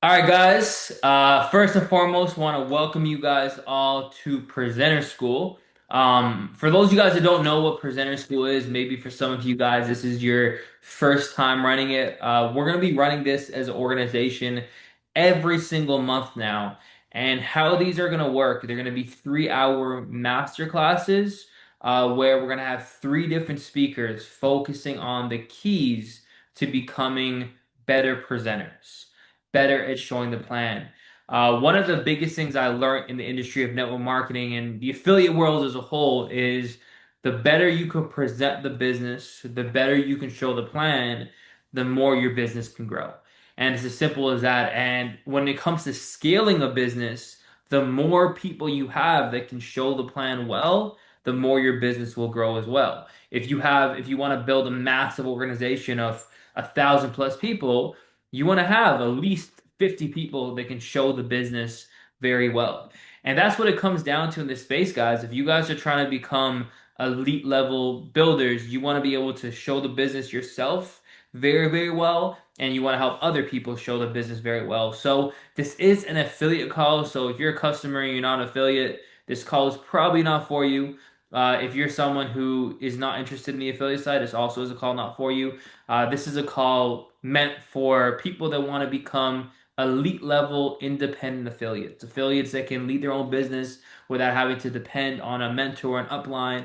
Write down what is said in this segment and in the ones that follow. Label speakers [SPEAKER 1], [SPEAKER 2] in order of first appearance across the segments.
[SPEAKER 1] All right, guys. First and foremost, want to welcome you guys all to Presenter School. For those of you guys that don't know what Presenter School is, maybe for some of you guys, this is your first time running it. We're going to be running this as an organization every single month now. And how these are going to work, they're going to be 3-hour master classes where we're going to have three different speakers focusing on the keys to becoming better presenters, better at showing the plan. One of the biggest things I learned in the industry of network marketing and the affiliate world as a whole is the better you can present the business, the better you can show the plan, the more your business can grow. And it's as simple as that. And when it comes to scaling a business, the more people you have that can show the plan well, the more your business will grow as well. If you want to build a massive organization of 1,000 plus people, you want to have at least 50 people that can show the business very well. And that's what it comes down to in this space, guys. If you guys are trying to become elite level builders, you want to be able to show the business yourself very, very well, and you want to help other people show the business very well. So this is an affiliate call. So if you're a customer and you're not an affiliate, this call is probably not for you. If you're someone who is not interested in the affiliate side, this also is a call not for you. This is a call meant for people that want to become elite level independent affiliates, affiliates that can lead their own business without having to depend on a mentor, an upline,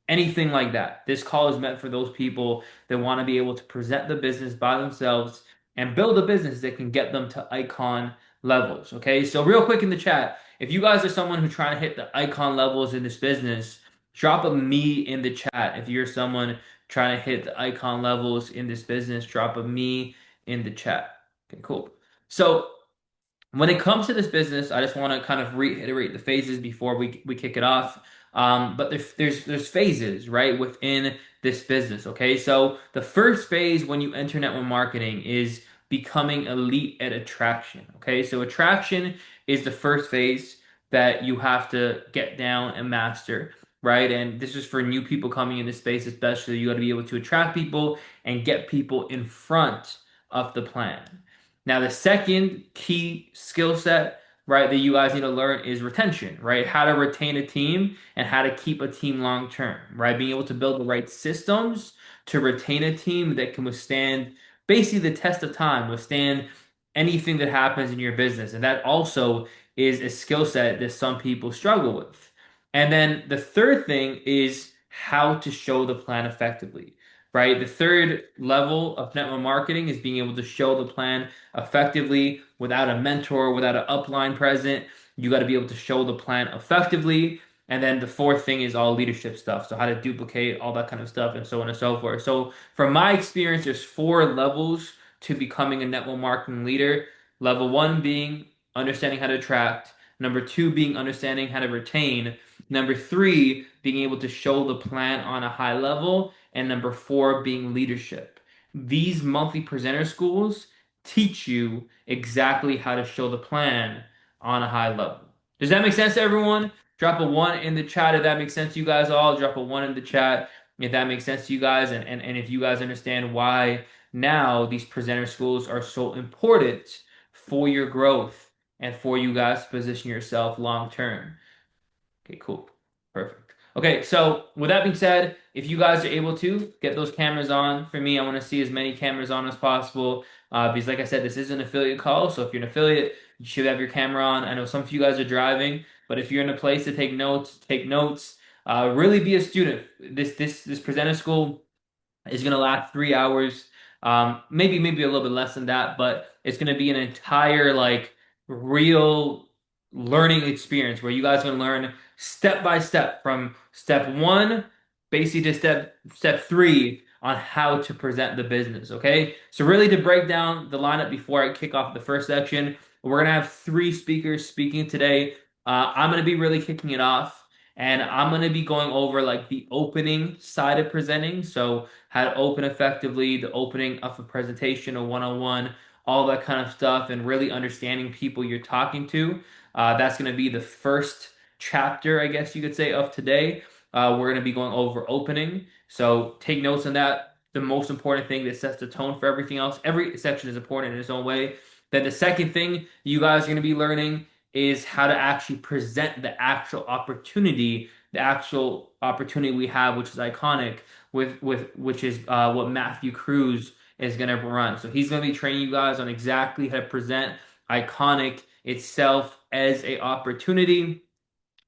[SPEAKER 1] anything like that. This call is meant for those people that want to be able to present the business by themselves and build a business that can get them to icon levels. Okay, so real quick in the chat, if you guys are someone who's trying to hit the icon levels in this business, drop a me in the chat. If you're someone trying to hit the icon levels in this business, drop a me in the chat. Okay, cool. So when it comes to this business, I just want to kind of reiterate the phases before we kick it off. But there's phases, right, within this business. Okay, so the first phase when you enter network marketing is becoming elite at attraction. Okay, so attraction is the first phase that you have to get down and master, right? And this is for new people coming into space, especially. You got to be able to attract people and get people in front of the plan. Now, the second key skill set, right, that you guys need to learn is retention, right? How to retain a team and how to keep a team long term, right? Being able to build the right systems to retain a team that can withstand basically the test of time, withstand anything that happens in your business. And that also is a skill set that some people struggle with. And then the third thing is how to show the plan effectively, right? The third level of network marketing is being able to show the plan effectively without a mentor, without an upline present. You got to be able to show the plan effectively. And then the fourth thing is all leadership stuff. So how to duplicate all that kind of stuff and so on and so forth. So from my experience, there's four levels to becoming a network marketing leader. Level one being understanding how to attract. Number two being understanding how to retain. Number three being able to show the plan on a high level. And number four being leadership. These monthly presenter schools teach you exactly how to show the plan on a high level. Does that make sense to everyone? Drop a one in the chat if that makes sense to you guys all. Drop a one in the chat if that makes sense to you guys. And if you guys understand why now these presenter schools are so important for your growth and for you guys to position yourself long term. Okay, cool. Perfect. Okay, so with that being said, if you guys are able to get those cameras on for me, I want to see as many cameras on as possible. Because like I said, this is an affiliate call, so if you're an affiliate, you should have your camera on. I know some of you guys are driving, but if you're in a place to take notes, take notes. Really be a student. This presenter school is going to last 3 hours. Maybe a little bit less than that, but it's going to be an entire like real learning experience where you guys are going to learn step by step from step one basically to step three on how to present the business. Okay, so really to break down the lineup before I kick off the first section, we're gonna have three speakers speaking today. I'm gonna be really kicking it off. And I'm going to be going over like the opening side of presenting. So how to open effectively, the opening of a presentation, a one-on-one, all that kind of stuff, and really understanding people you're talking to. That's going to be the first chapter, I guess you could say, of today. We're going to be going over opening. So take notes on that. The most important thing that sets the tone for everything else. Every section is important in its own way. Then the second thing you guys are going to be learning is how to actually present the actual opportunity we have, which is iconic, with which is what Matthew Cruz is going to run. So he's going to be training you guys on exactly how to present iconic itself as a opportunity.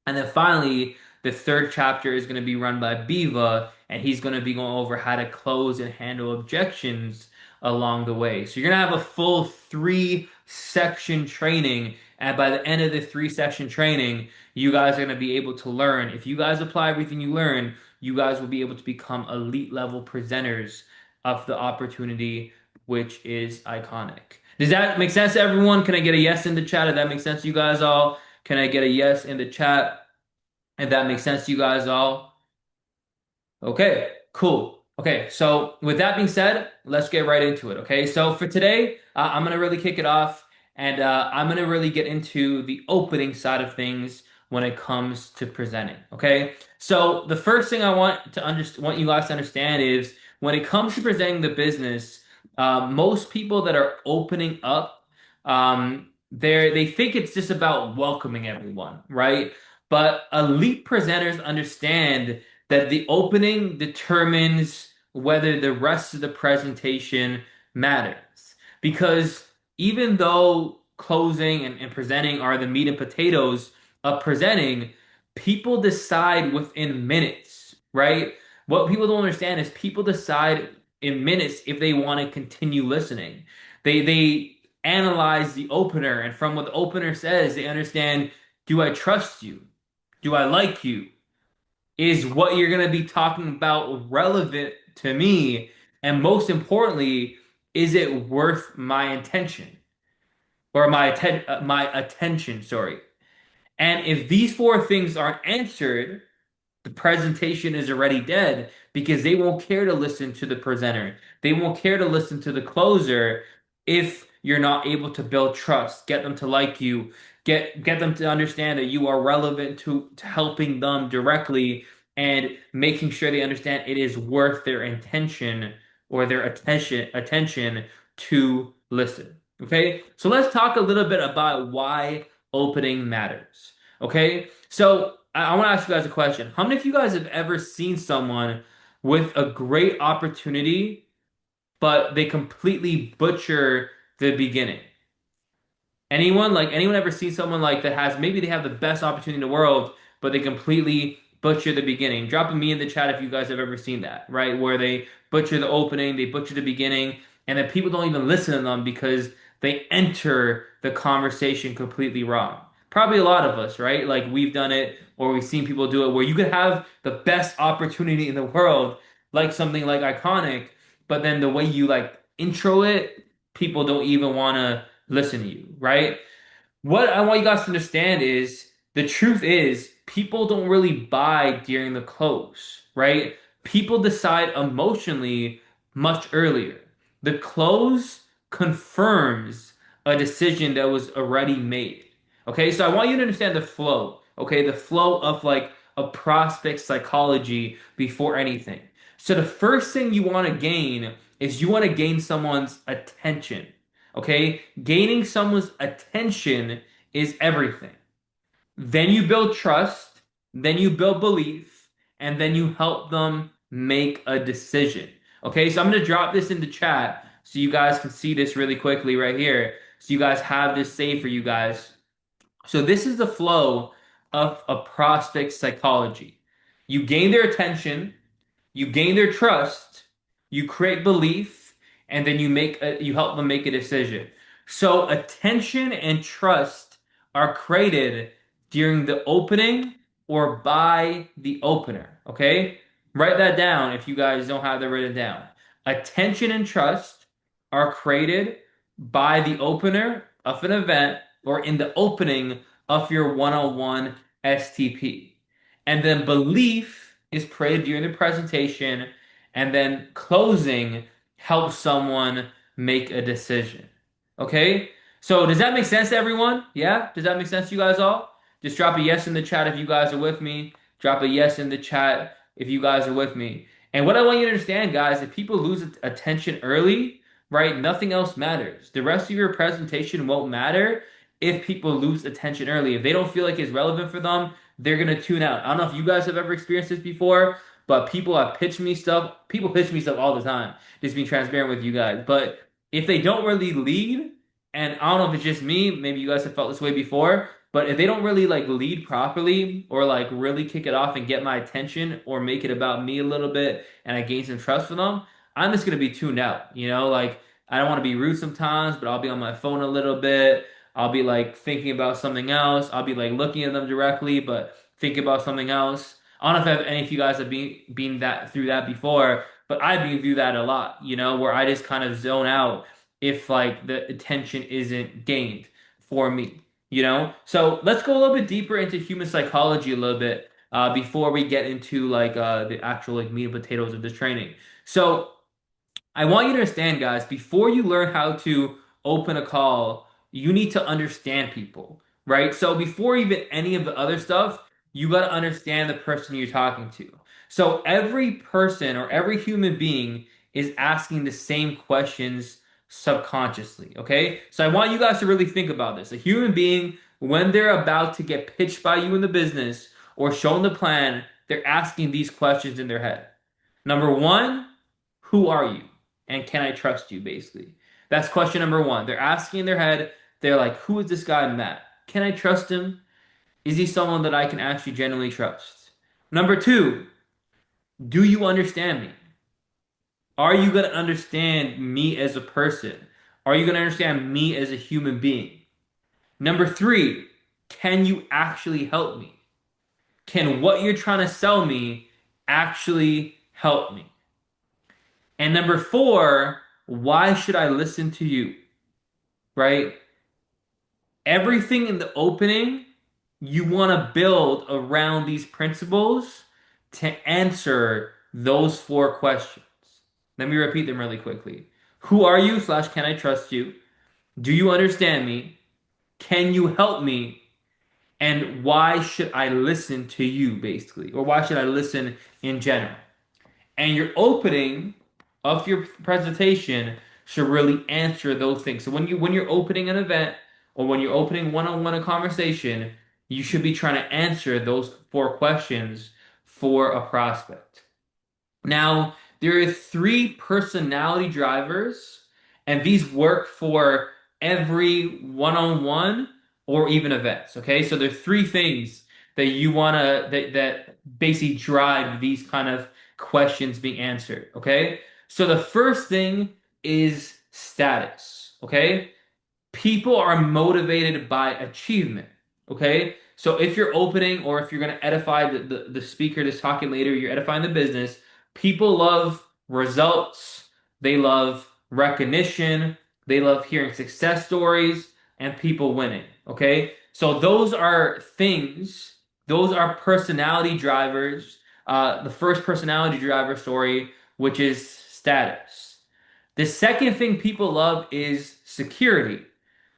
[SPEAKER 1] And then finally, the third chapter is going to be run by Biva, and he's going to be going over how to close and handle objections along the way. So you're going to have a full three-section training, and by the end of the three-section training, you guys are going to be able to learn. If you guys apply everything you learn, you guys will be able to become elite level presenters of the opportunity, which is iconic. Does that make sense to everyone? Can I get a yes in the chat? Does that make sense to you guys all? Can I get a yes in the chat? If that makes sense to you guys all. Okay, cool. Okay, so with that being said, let's get right into it. Okay, so for today, I'm gonna really kick it off, and I'm gonna really get into the opening side of things when it comes to presenting. Okay, so the first thing I want you guys to understand is when it comes to presenting the business, most people that are opening up, they think it's just about welcoming everyone, right? But elite presenters understand that the opening determines whether the rest of the presentation matters. Because even though closing and presenting are the meat and potatoes of presenting, people decide within minutes, right? What people don't understand is people decide in minutes if they want to continue listening. They analyze the opener, and from what the opener says, they understand, do I trust you? Do I like you? Is what you're going to be talking about relevant to me? And most importantly, is it worth my intention or my attention, sorry. And if these four things aren't answered, the presentation is already dead because they won't care to listen to the presenter. They won't care to listen to the closer if you're not able to build trust, get them to like you, get them to understand that you are relevant to helping them directly and making sure they understand it is worth their intention or their attention to listen. Okay? So let's talk a little bit about why opening matters. Okay? So I want to ask you guys a question. How many of you guys have ever seen someone with a great opportunity, but they completely butcher the beginning? Anyone ever see someone like that has maybe they have the best opportunity in the world, but they completely butcher the beginning? Drop me in the chat if you guys have ever seen that, right? Where they butcher the opening, they butcher the beginning, and then people don't even listen to them because they enter the conversation completely wrong. Probably a lot of us, right? Like we've done it or we've seen people do it where you could have the best opportunity in the world, like something like iconic, but then the way you like intro it, people don't even want to listen to you, right? What I want you guys to understand is the truth is people don't really buy during the close, right? People decide emotionally much earlier. The close confirms a decision that was already made. Okay, so I want you to understand the flow, okay? The flow of like a prospect psychology before anything. So the first thing you want to gain is you want to gain someone's attention. Okay? Gaining someone's attention is everything. Then you build trust, then you build belief, and then you help them make a decision. Okay, so I'm going to drop this in the chat so you guys can see this really quickly right here. So you guys have this saved for you guys. So this is the flow of a prospect psychology. You gain their attention, you gain their trust, you create belief, and then you help them make a decision. So attention and trust are created during the opening or by the opener. Okay? Write that down if you guys don't have that written down. Attention and trust are created by the opener of an event or in the opening of your one-on-one STP. And then belief is created during the presentation, and then closing helps someone make a decision. Okay? So does that make sense to everyone? Yeah? Does that make sense to you guys all? Just drop a yes in the chat if you guys are with me. Drop a yes in the chat if you guys are with me. And what I want you to understand, guys, if people lose attention early, right? Nothing else matters. The rest of your presentation won't matter if people lose attention early. If they don't feel like it's relevant for them, they're gonna tune out. I don't know if you guys have ever experienced this before, but people have pitched me stuff. People pitch me stuff all the time. Just being transparent with you guys. But if they don't really lead, and I don't know if it's just me, maybe you guys have felt this way before, but if they don't really like lead properly or like really kick it off and get my attention or make it about me a little bit and I gain some trust for them, I'm just gonna be tuned out, you know? Like I don't want to be rude sometimes, but I'll be on my phone a little bit. I'll be like thinking about something else. I'll be like looking at them directly, but thinking about something else. I don't know if any of you guys have been that through that before, but I've been through that a lot, you know, where I just kind of zone out if like the attention isn't gained for me, you know? So let's go a little bit deeper into human psychology a little bit before we get into like the actual like meat and potatoes of this training. So I want you to understand, guys, before you learn how to open a call, you need to understand people, right? So before even any of the other stuff, you got to understand the person you're talking to. So every person or every human being is asking the same questions subconsciously, okay? So I want you guys to really think about this. A human being, when they're about to get pitched by you in the business or shown the plan, they're asking these questions in their head. Number one, who are you? And can I trust you, basically? That's question number one. They're asking in their head, they're like, who is this guy, Matt? Can I trust him? Is he someone that I can actually genuinely trust? Number two, do you understand me? Are you going to understand me as a person? Are you going to understand me as a human being? Number three, can you actually help me? Can what you're trying to sell me actually help me? And number four, why should I listen to you? Right? Everything in the opening, you want to build around these principles to answer those four questions. Let me repeat them really quickly. Who are you slash can I trust you? Do you understand me? Can you help me? And why should I listen to you, basically? Or why should I listen in general? And your opening of your presentation should really answer those things. So when you're opening an event or when you're opening one-on-one a conversation, you should be trying to answer those four questions for a prospect. Now, there are three personality drivers, and these work for every one-on-one or even events. Okay, so there are three things that you wanna that basically drive these kind of questions being answered. Okay, so the first thing is status. Okay, people are motivated by achievement. Okay. So if you're opening or if you're going to edify the speaker that's talking later, you're edifying the business, people love results. They love recognition. They love hearing success stories and people winning. Okay. So those are things, those are personality drivers. The first personality driver story, which is status. The second thing people love is security.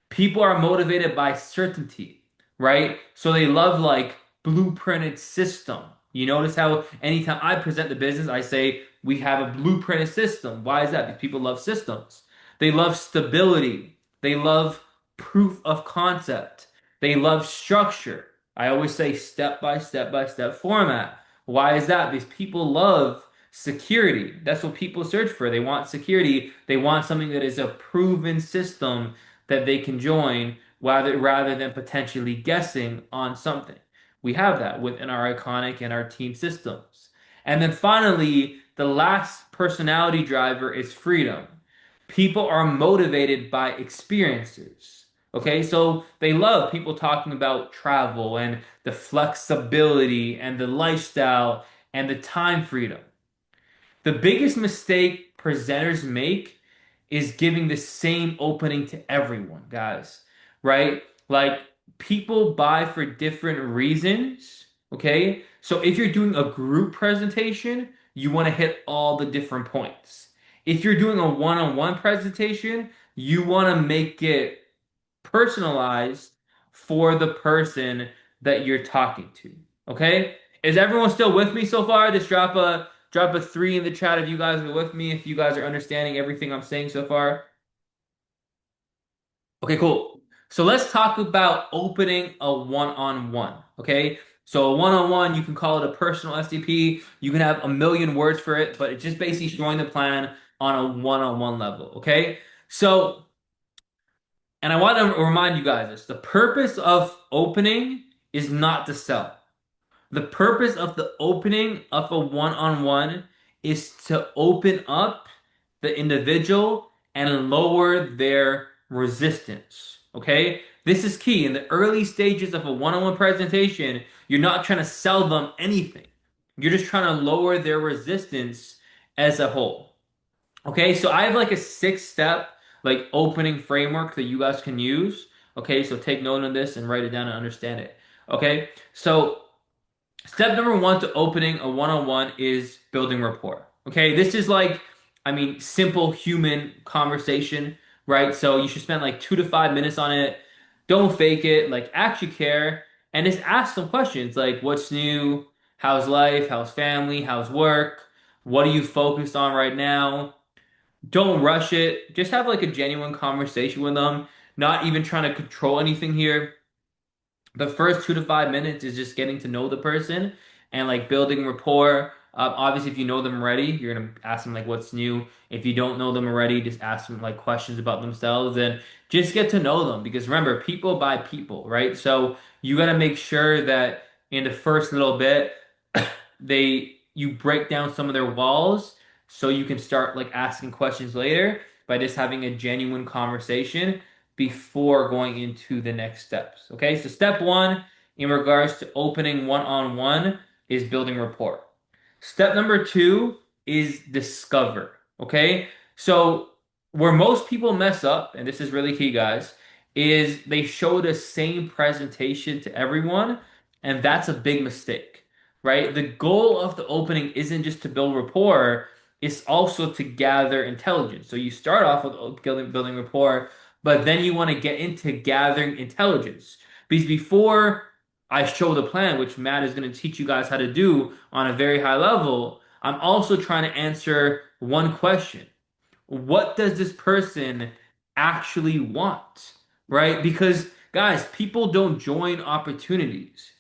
[SPEAKER 1] People are motivated by certainty, right? So they love like blueprinted system. You notice how anytime I present the business, I say we have a blueprinted system. Why is that? Because people love systems. They love stability. They love proof of concept. They love structure. I always say step by step by step format. Why is that? Because people love security. That's what people search for. They want security. They want something that is a proven system that they can join rather than potentially guessing on something. We have that within our iconic and our team systems. And then finally, the last personality driver is freedom. People are motivated by experiences. Okay, so they love people talking about travel and the flexibility and the lifestyle and the time freedom. The biggest mistake presenters make is giving the same opening to everyone, guys, right? Like people buy for different reasons, okay? So if you're doing a group presentation, you want to hit all the different points. If you're doing a one-on-one presentation, you want to make it personalized for the person that you're talking to, okay? Is everyone still with me so far? Just drop a Drop a three in the chat if you guys are with me, if you guys are understanding everything I'm saying so far. Okay, cool. So let's talk about opening a one-on-one. Okay. So a one-on-one, you can call it a personal SDP. You can have a million words for it, but it's just basically showing the plan on a one-on-one level. Okay. So, and I want to remind you guys this, the purpose of opening is not to sell. The purpose of the opening of a one-on-one is to open up the individual and lower their resistance. Okay? This is key. In the early stages of a one-on-one presentation, you're not trying to sell them anything. You're just trying to lower their resistance as a whole. Okay? So I have like a six-step like opening framework that you guys can use. Okay? So take note of this and write it down and understand it. Okay? So step number one to opening a one-on-one is building rapport. Okay, this is like, I mean, simple human conversation, right? So you should spend like 2 to 5 minutes on it. Don't fake it, like actually care, and just ask some questions like, what's new? How's life? How's family? How's work? What are you focused on right now? Don't rush it. Just have like a genuine conversation with them, not even trying to control anything here. The first 2 to 5 minutes is just getting to know the person and like building rapport. Obviously, if you know them already, you're gonna ask them like what's new. If you don't know them already, just ask them like questions about themselves and just get to know them. Because remember, people buy people, right? So you gotta make sure that in the first little bit, you break down some of their walls so you can start like asking questions later by just having a genuine conversation before going into the next steps. Okay, so step one in regards to opening one-on-one is building rapport. Step number two is discover. Okay, so where most people mess up, and this is really key, guys, is they show the same presentation to everyone, and that's a big mistake, right? The goal of the opening isn't just to build rapport, it's also to gather intelligence. So you start off with building rapport, but then you want to get into gathering intelligence. Because before I show the plan, which Matt is going to teach you guys how to do on a very high level, I'm also trying to answer one question. What does this person actually want? Right? Because, guys, people don't join opportunities,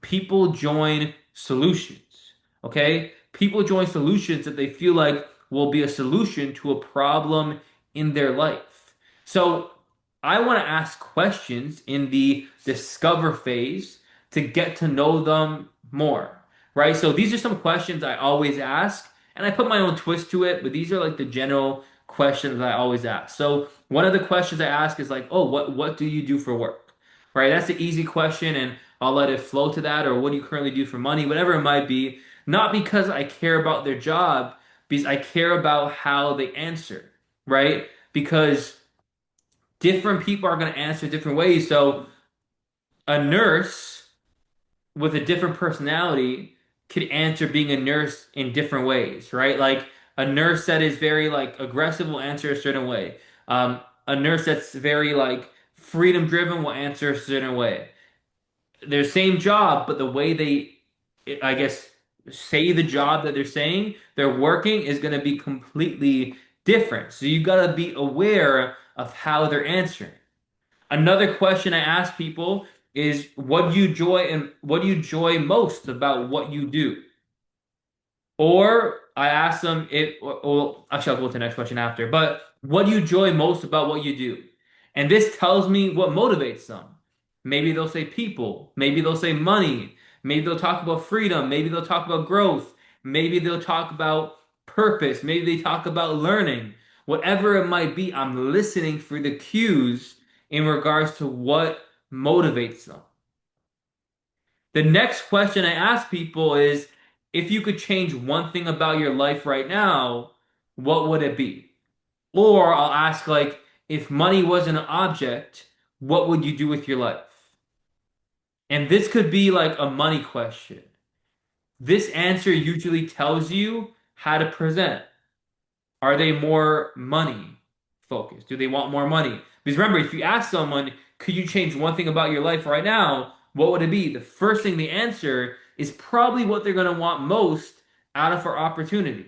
[SPEAKER 1] people join solutions. Okay? People join solutions that they feel like will be a solution to a problem in their life. So, I want to ask questions in the discover phase to get to know them more, right? So these are some questions I always ask, and I put my own twist to it, but these are like the general questions I always ask. So one of the questions I ask is like, "Oh, what do you do for work?" Right? That's an easy question, and I'll let it flow to that, or what do you currently do for money, whatever it might be. Not because I care about their job, because I care about how they answer, right? Because different people are going to answer different ways. So a nurse with a different personality could answer being a nurse in different ways, right? Like a nurse that is very like aggressive will answer a certain way. A nurse that's very like freedom driven will answer a certain way. Their same job, but the way they, I guess, say the job that they're saying they're working is going to be completely different. So you got to be aware of how they're answering. Another question I ask people is what do you enjoy and what do you enjoy most about what you do? Or I ask them well, actually I'll go to the next question after, but what do you enjoy most about what you do? And this tells me what motivates them. Maybe they'll say people, maybe they'll say money, maybe they'll talk about freedom, maybe they'll talk about growth, maybe they'll talk about purpose, maybe they talk about learning. Whatever it might be, I'm listening for the cues in regards to what motivates them. The next question I ask people is if you could change one thing about your life right now, what would it be? Or I'll ask, like, if money was an object, what would you do with your life? And this could be like a money question. This answer usually tells you how to present. Are they more money focused? Do they want more money? Because remember, if you ask someone, could you change one thing about your life right now? What would it be? The first thing they answer is probably what they're going to want most out of our opportunity.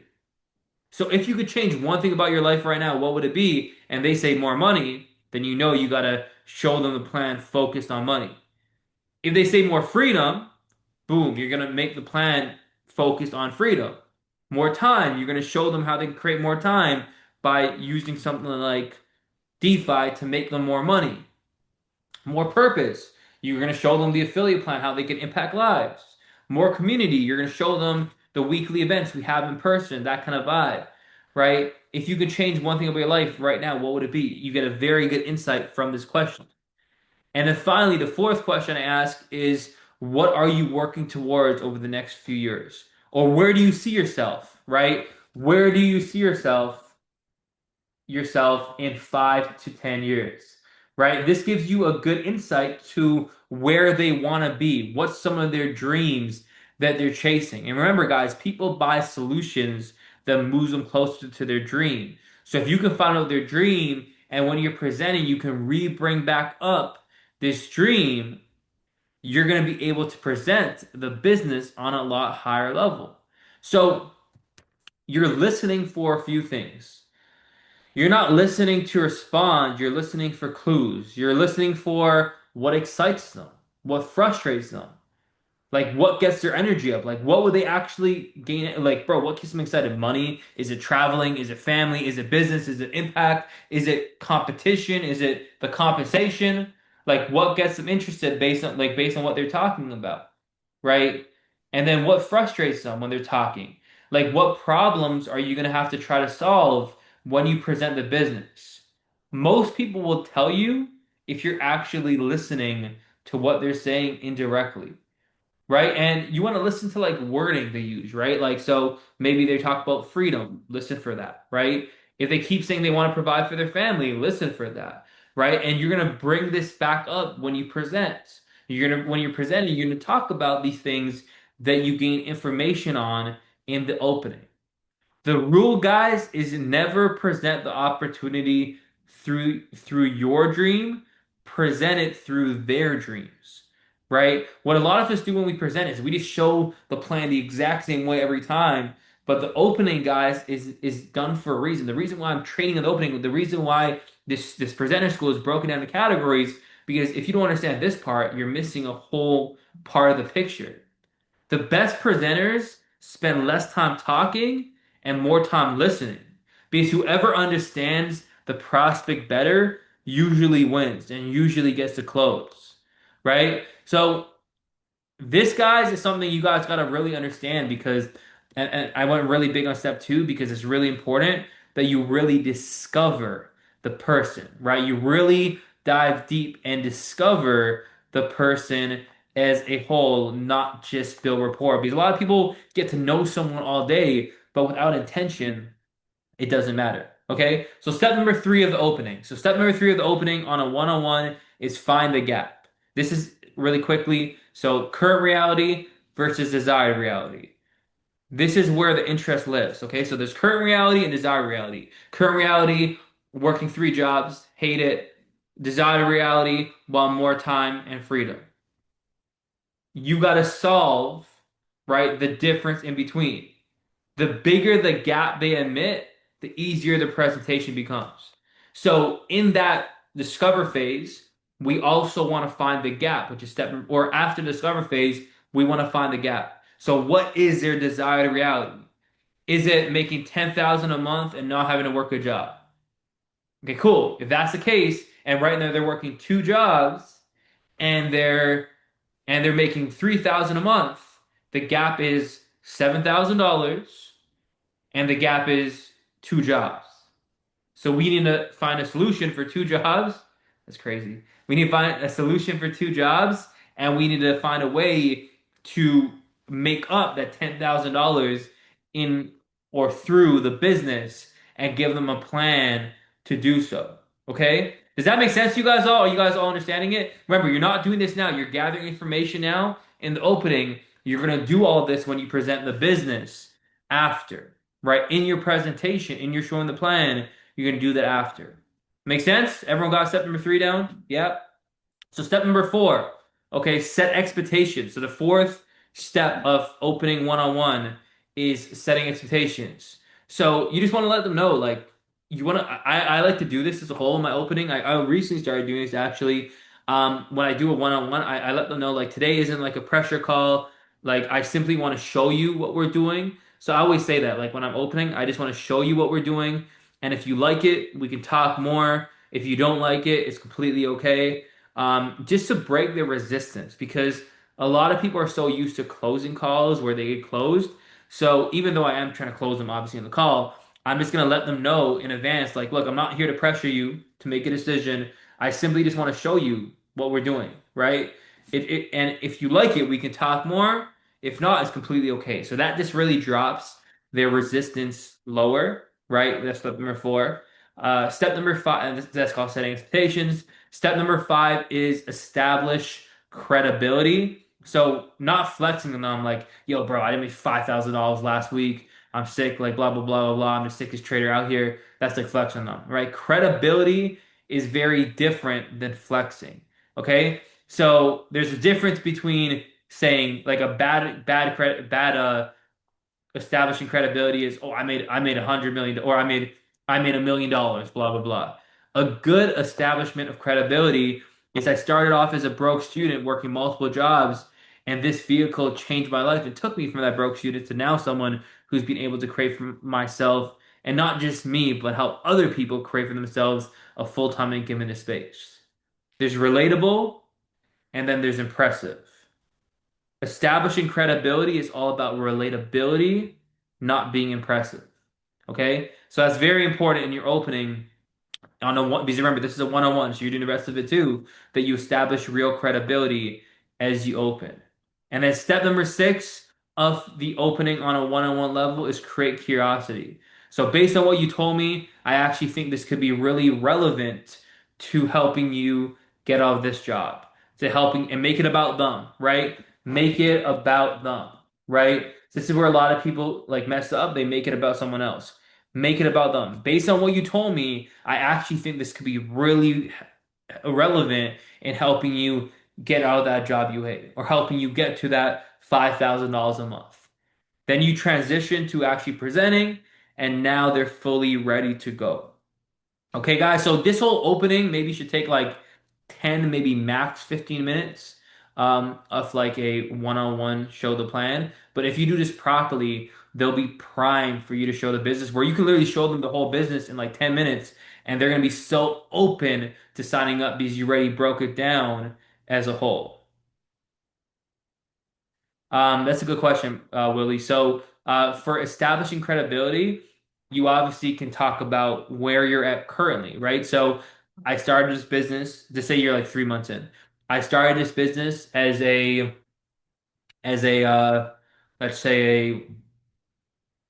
[SPEAKER 1] So if you could change one thing about your life right now, what would it be? And they say more money, then you know you gotta show them the plan focused on money. If they say more freedom, boom, you're gonna make the plan focused on freedom. More time, you're gonna show them how they can create more time by using something like DeFi to make them more money. More purpose, you're gonna show them the affiliate plan, how they can impact lives. More community, you're gonna show them the weekly events we have in person, that kind of vibe, right? If you could change one thing about your life right now, what would it be? You get a very good insight from this question. And then finally, the fourth question I ask is, what are you working towards over the next few years? Or where do you see yourself, right? Where do you see yourself in 5 to 10 years, right? This gives you a good insight to where they want to be, what's some of their dreams that they're chasing. And remember, guys, people buy solutions that moves them closer to their dream. So if you can find out their dream, and when you're presenting, you can bring back up this dream, you're going to be able to present the business on a lot higher level. So you're listening for a few things. You're not listening to respond, you're listening for clues. You're listening for what excites them, what frustrates them, like what gets their energy up, like what would they actually gain? Like, bro, what keeps them excited? Money? Is it traveling? Is it family? Is it business? Is it impact? Is it competition? Is it the compensation? Like, what gets them interested based on what they're talking about, right? And then what frustrates them when they're talking? Like, what problems are you gonna have to try to solve when you present the business? Most people will tell you if you're actually listening to what they're saying indirectly, right? And you want to listen to like wording they use, right? Like, so maybe they talk about freedom, listen for that, right? If they keep saying they want to provide for their family, listen for that, right? And you're going to bring this back up when you present. When you're presenting, you're going to talk about these things that you gain information on in the opening. The rule, guys, is never present the opportunity through your dream, present it through their dreams, right? What a lot of us do when we present is we just show the plan the exact same way every time. But the opening, guys, is done for a reason. The reason why I'm training in the opening, the reason why this presenter school is broken down into categories, because if you don't understand this part, you're missing a whole part of the picture. The best presenters spend less time talking and more time listening. Because whoever understands the prospect better usually wins and usually gets to close. Right? So this, guys, is something you guys got to really understand because, and I went really big on step two because it's really important that you really discover the person, right? You really dive deep and discover the person as a whole, not just build rapport. Because a lot of people get to know someone all day, but without intention, it doesn't matter. Okay? So step number three of the opening. So step number three of the opening on a one-on-one is find the gap. This is really quickly. So current reality versus desired reality. This is where the interest lives. Okay? So there's current reality and desired reality. Current reality, working 3 jobs, hate it. Desired reality, want more time and freedom. You got to solve, right, the difference in between. The bigger the gap they admit, the easier the presentation becomes. So in that discover phase, we also want to find the gap, which is or after the discover phase, we want to find the gap. So what is their desired reality? Is it making 10,000 a month and not having to work a job? Okay, cool. If that's the case, and right now they're working 2 jobs and they're making 3,000 a month, the gap is $7,000 and the gap is 2 jobs. So we need to find a solution for 2 jobs. That's crazy. We need to find a solution for 2 jobs, and we need to find a way to make up that $10,000 in or through the business and give them a plan to do so. Okay? Does that make sense to you guys all? Are you guys all understanding it? Remember, you're not doing this now. You're gathering information now. In the opening, you're going to do all this when you present the business after, right? In your presentation, in your showing the plan, you're going to do that after. Make sense? Everyone got step number three down? Yep. So step number four, okay, set expectations. So the fourth step of opening one-on-one is setting expectations. So you just want to let them know, like you want to. I like to do this as a whole in my opening. I recently started doing this actually. When I do a one-on-one, I let them know like today isn't like a pressure call. Like I simply want to show you what we're doing. So I always say that like when I'm opening, I just want to show you what we're doing. And if you like it, we can talk more. If you don't like it, it's completely okay. Just to break the resistance because a lot of people are so used to closing calls where they get closed. So even though I am trying to close them obviously in the call, I'm just gonna let them know in advance, like, look, I'm not here to pressure you to make a decision. I simply just want to show you what we're doing, right? And if you like it, we can talk more. If not, it's completely okay. So that just really drops their resistance lower, right? That's step number four. Step number five, and that's called setting expectations. Step number five is establish credibility. So not flexing on them like, yo, bro, I didn't make $5,000 last week. I'm sick, like blah blah blah blah blah. I'm the sickest trader out here. That's like flexing on them, right? Credibility is very different than flexing. Okay, so there's a difference between saying like a bad credit bad establishing credibility is, oh, I made $100 million or I made $1 million, blah blah blah. A good establishment of credibility is I started off as a broke student working multiple jobs, and this vehicle changed my life. It took me from that broke student to now someone who's been able to create for myself, and not just me, but help other people create for themselves a full-time income in this space. There's relatable, and then there's impressive. Establishing credibility is all about relatability, not being impressive. Okay? So that's very important in your opening on a one, because remember, this is a one-on-one, so you're doing the rest of it too, that you establish real credibility as you open. And then step number six of the opening on a one-on-one level is create curiosity. So based on what you told me, I actually think this could be really relevant to helping you get out of this job, to helping and make it about them, right? Make it about them, right? This is where a lot of people like mess up. They make it about someone else. Make it about them. Based on what you told me, I actually think this could be really relevant in helping you get out of that job you hate or helping you get to that $5,000 a month. Then you transition to actually presenting, and now they're fully ready to go. Okay, guys, so this whole opening maybe should take like 10, maybe max 15 minutes of like a one-on-one show the plan. But if you do this properly, they'll be primed for you to show the business where you can literally show them the whole business in like 10 minutes and they're going to be so open to signing up because you already broke it down as a whole. That's a good question, Willie. So, for establishing credibility, you obviously can talk about where you're at currently, right? So, I started this business, to say you're like 3 months in. I started this business as a let's say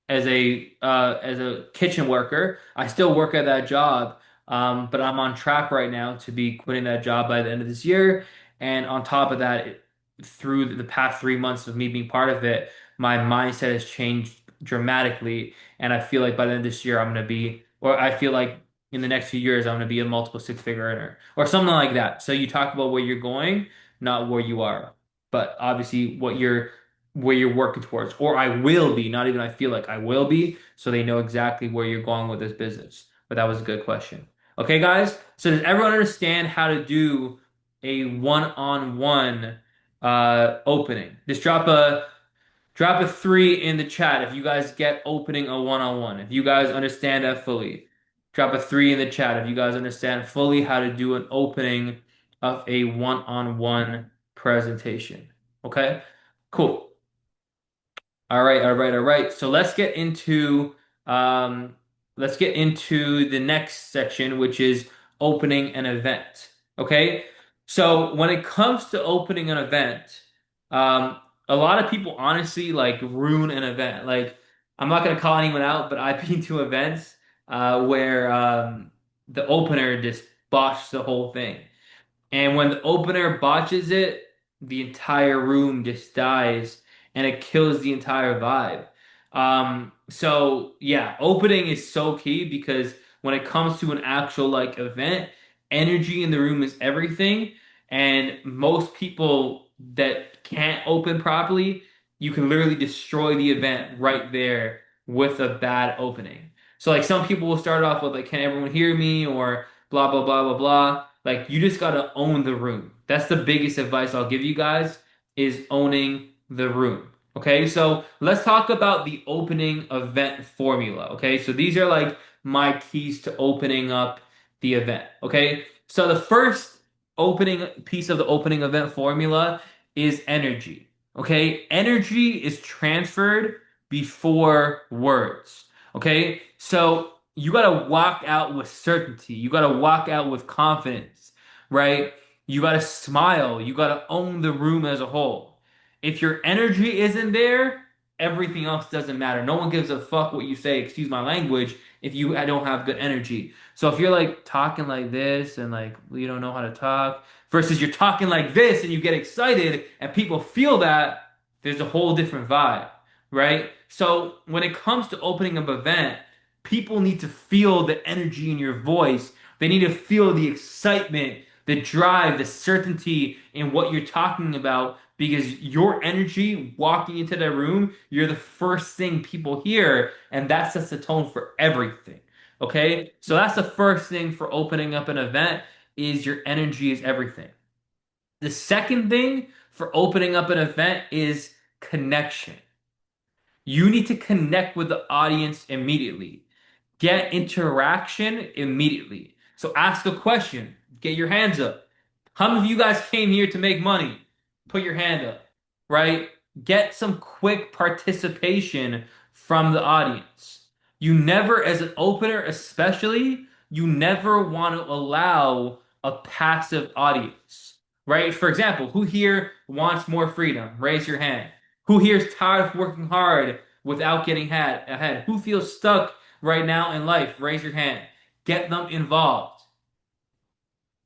[SPEAKER 1] as a kitchen worker. I still work at that job, but I'm on track right now to be quitting that job by the end of this year. And on top of that, through the past 3 months of me being part of it, my mindset has changed dramatically. And I feel like by the end of this year, I'm gonna be, or I feel like in the next few years, I'm gonna be a multiple six-figure earner or something like that. So you talk about where you're going, not where you are, but obviously where you're working towards, or I will be, not even I feel like I will be, so they know exactly where you're going with this business. But that was a good question. Okay, guys, so does everyone understand how to do a one-on-one opening? Just drop a three in the chat if you guys get opening a one-on-one. If you guys understand that fully, drop a three in the chat if you guys understand fully how to do an opening of a one-on-one presentation. Okay, cool. All right, all right, all right. So um let's get into the next section, which is opening an event. Okay? So when it comes to opening an event, a lot of people honestly like ruin an event. Like I'm not gonna call anyone out, but I've been to events where the opener just botched the whole thing. And when the opener botches it, the entire room just dies and it kills the entire vibe. So yeah, opening is so key because when it comes to an actual like event, energy in the room is everything. And most people that can't open properly, you can literally destroy the event right there with a bad opening. So like some people will start off with like, can everyone hear me? Or blah blah blah blah blah. Like you just gotta own the room. That's the biggest advice I'll give you guys is owning the room. Okay, so let's talk about the opening event formula. Okay, so these are like my keys to opening up the event. Okay, so the first opening piece of the opening event formula is energy. Okay, energy is transferred before words. Okay, so you gotta walk out with certainty. You gotta walk out with confidence, right? You gotta smile. You gotta own the room as a whole. If your energy isn't there, everything else doesn't matter. No one gives a fuck what you say, excuse my language, if you don't have good energy. So if you're like talking like this and like you don't know how to talk, versus you're talking like this and you get excited and people feel that, there's a whole different vibe, right? So when it comes to opening up an event, people need to feel the energy in your voice. They need to feel the excitement, the drive, the certainty in what you're talking about because your energy walking into the room, you're the first thing people hear, and that sets the tone for everything. Okay? So that's the first thing for opening up an event is your energy is everything. The second thing for opening up an event is connection. You need to connect with the audience immediately. Get interaction immediately. So ask a question. Get your hands up. How many of you guys came here to make money? Put your hand up, right? Get some quick participation from the audience. You never, as an opener especially, you never want to allow a passive audience, right? For example, who here wants more freedom? Raise your hand. Who here is tired of working hard without getting ahead? Who feels stuck right now in life? Raise your hand. Get them involved.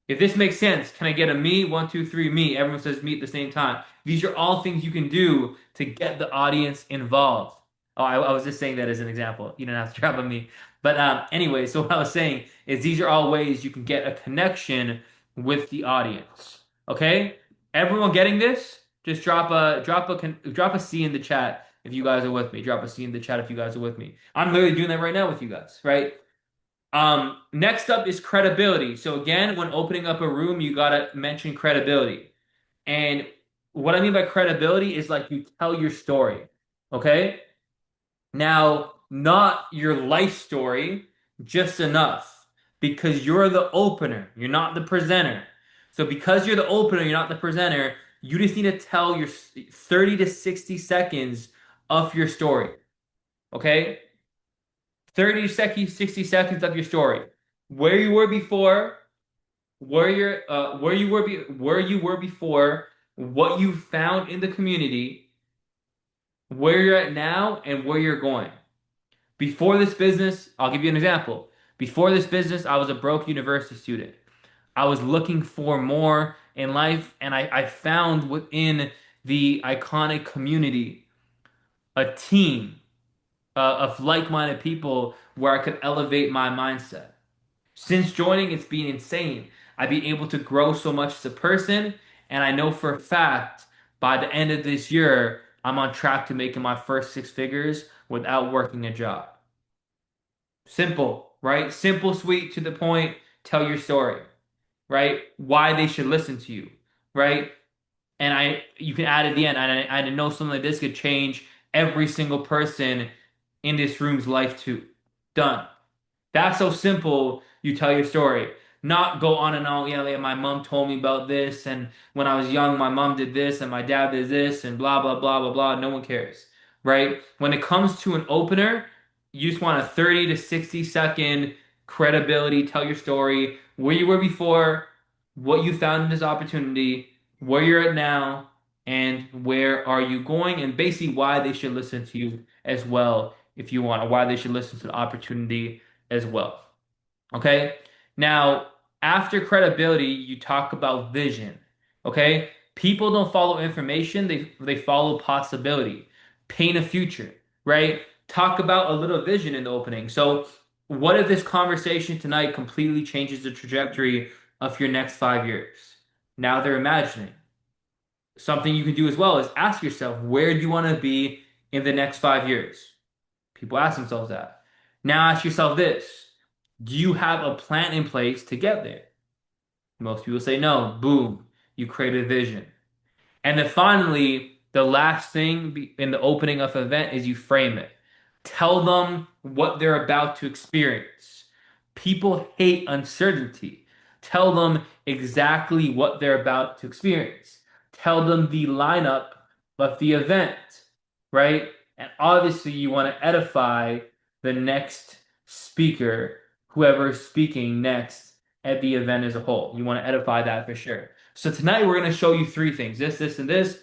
[SPEAKER 1] If this makes sense, can I get a me? One, two, three, me. Everyone says me at the same time. These are all things you can do to get the audience involved. Oh, I was just saying that as an example. You don't have to drop a me. But anyway, so what I was saying is these are all ways you can get a connection with the audience. Okay? Everyone getting this? Just drop a C in the chat if you guys are with me. Drop a C in the chat if you guys are with me. I'm literally doing that right now with you guys, right? Next up is credibility. So again, when opening up a room, you gotta mention credibility. And what I mean by credibility is like you tell your story. Okay? Now, not your life story, just enough. Because you're the opener, you're not the presenter. So because you're the opener, you're not the presenter, you just need to tell your 30 to 60 seconds of your story. Okay? 30 seconds, 60 seconds of your story. Where you were before, where you were before, what you found in the community, where you're at now, and where you're going. Before this business, I'll give you an example. Before this business, I was a broke university student. I was looking for more in life, and I found within the iconic community a team of like-minded people where I could elevate my mindset. Since joining, it's been insane. I've been able to grow so much as a person, and I know for a fact by the end of this year, I'm on track to making my first six figures without working a job. Simple, right? Simple, sweet, to the point. Tell your story, right? Why they should listen to you, right? And you can add at the end. I know something like this could change every single person in this room's life too. Done. That's so simple. You tell your story. Not go on and on. Yeah, like my mom told me about this, and when I was young, my mom did this, and my dad did this, and blah blah blah blah blah. No one cares, right? When it comes to an opener, you just want a 30 to 60-second credibility. Tell your story, where you were before, what you found in this opportunity, where you're at now, and where are you going, and basically why they should listen to you as well if you want, or why they should listen to the opportunity as well. Okay? Now, after credibility, you talk about vision. Okay? People don't follow information, they follow possibility. Paint a future, right? Talk about a little vision in the opening. So, what if this conversation tonight completely changes the trajectory of your next 5 years? Now they're imagining. Something you can do as well is ask yourself, where do you want to be in the next 5 years? People ask themselves that. Now ask yourself this. Do you have a plan in place to get there? Most people say no. Boom. You create a vision. And then finally, the last thing in the opening of an event is you frame it. Tell them what they're about to experience. People hate uncertainty. Tell them exactly what they're about to experience. Tell them the lineup of the event, right? And obviously, you want to edify the next speaker, whoever is speaking next at the event as a whole. You want to edify that for sure. So tonight we're going to show you three things, this, and this,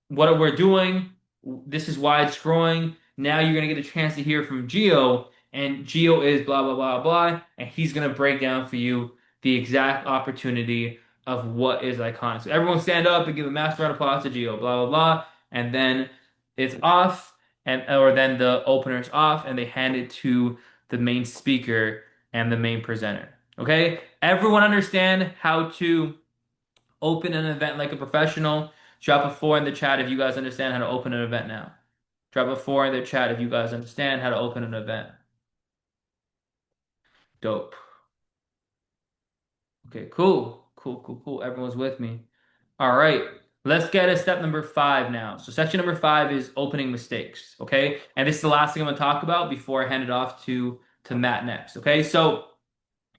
[SPEAKER 1] what we're doing. This is why it's growing. Now you're going to get a chance to hear from Gio, and Gio is blah, blah, blah, blah, and he's going to break down for you the exact opportunity of what is iconic. So everyone stand up and give a massive round of applause to Gio, blah, blah, blah, and then it's off, or then the opener's off, and they hand it to the main speaker and the main presenter. Okay? Everyone understand how to open an event like a professional? Drop a four in the chat if you guys understand how to open an event now. Drop a four in the chat if you guys understand how to open an event. Dope. Okay, cool. Cool, cool, cool. Everyone's with me. All right. Let's get to step number 5 now. So section number 5 is opening mistakes. Okay. And this is the last thing I'm gonna talk about before I hand it off to Matt next. Okay. So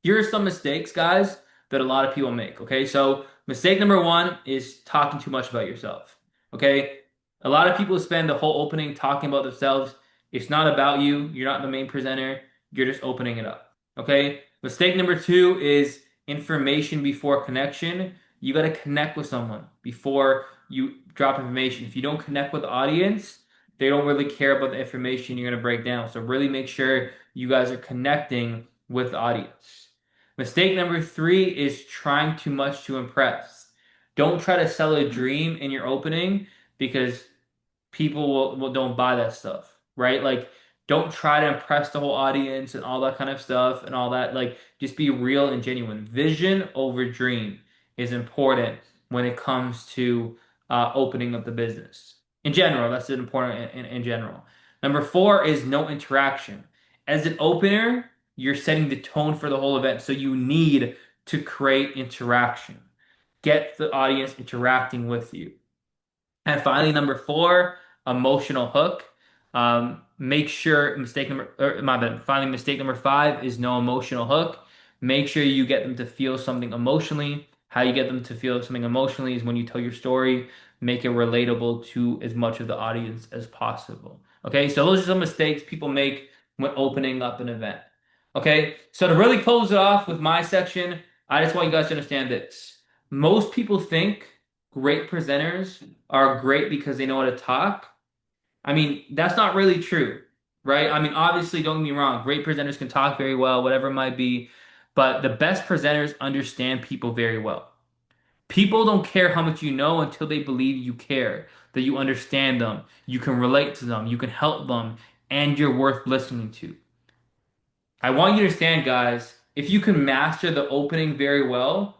[SPEAKER 1] here are some mistakes, guys, that a lot of people make. Okay, so mistake number 1 is talking too much about yourself. Okay, a lot of people spend the whole opening talking about themselves. It's not about you. You're not the main presenter. You're just opening it up. Okay, mistake number 2 is information before connection. You got to connect with someone before you drop information. If you don't connect with the audience, they don't really care about the information you're going to break down. So really make sure you guys are connecting with the audience. Mistake number 3 is trying too much to impress. Don't try to sell a dream in your opening because people will don't buy that stuff, right? Like, don't try to impress the whole audience and all that kind of stuff and all that. Like, just be real and genuine. Vision over dream is important when it comes to opening up the business. In general, that's important in general. Number 4 is no interaction. As an opener, you're setting the tone for the whole event, so you need to create interaction. Get the audience interacting with you. And finally, number 4, emotional hook. Make sure mistake number, or my bad. Finally, mistake number 5 is no emotional hook. Make sure you get them to feel something emotionally. How you get them to feel something emotionally is when you tell your story, make it relatable to as much of the audience as possible. Okay, so those are some mistakes people make when opening up an event. Okay, so to really close it off with my section, I just want you guys to understand this. Most people think great presenters are great because they know how to talk. I mean, that's not really true, right? I mean, obviously, don't get me wrong, great presenters can talk very well, whatever it might be, but the best presenters understand people very well. People don't care how much you know until they believe you care, that you understand them, you can relate to them, you can help them, and you're worth listening to. I want you to understand, guys, if you can master the opening very well,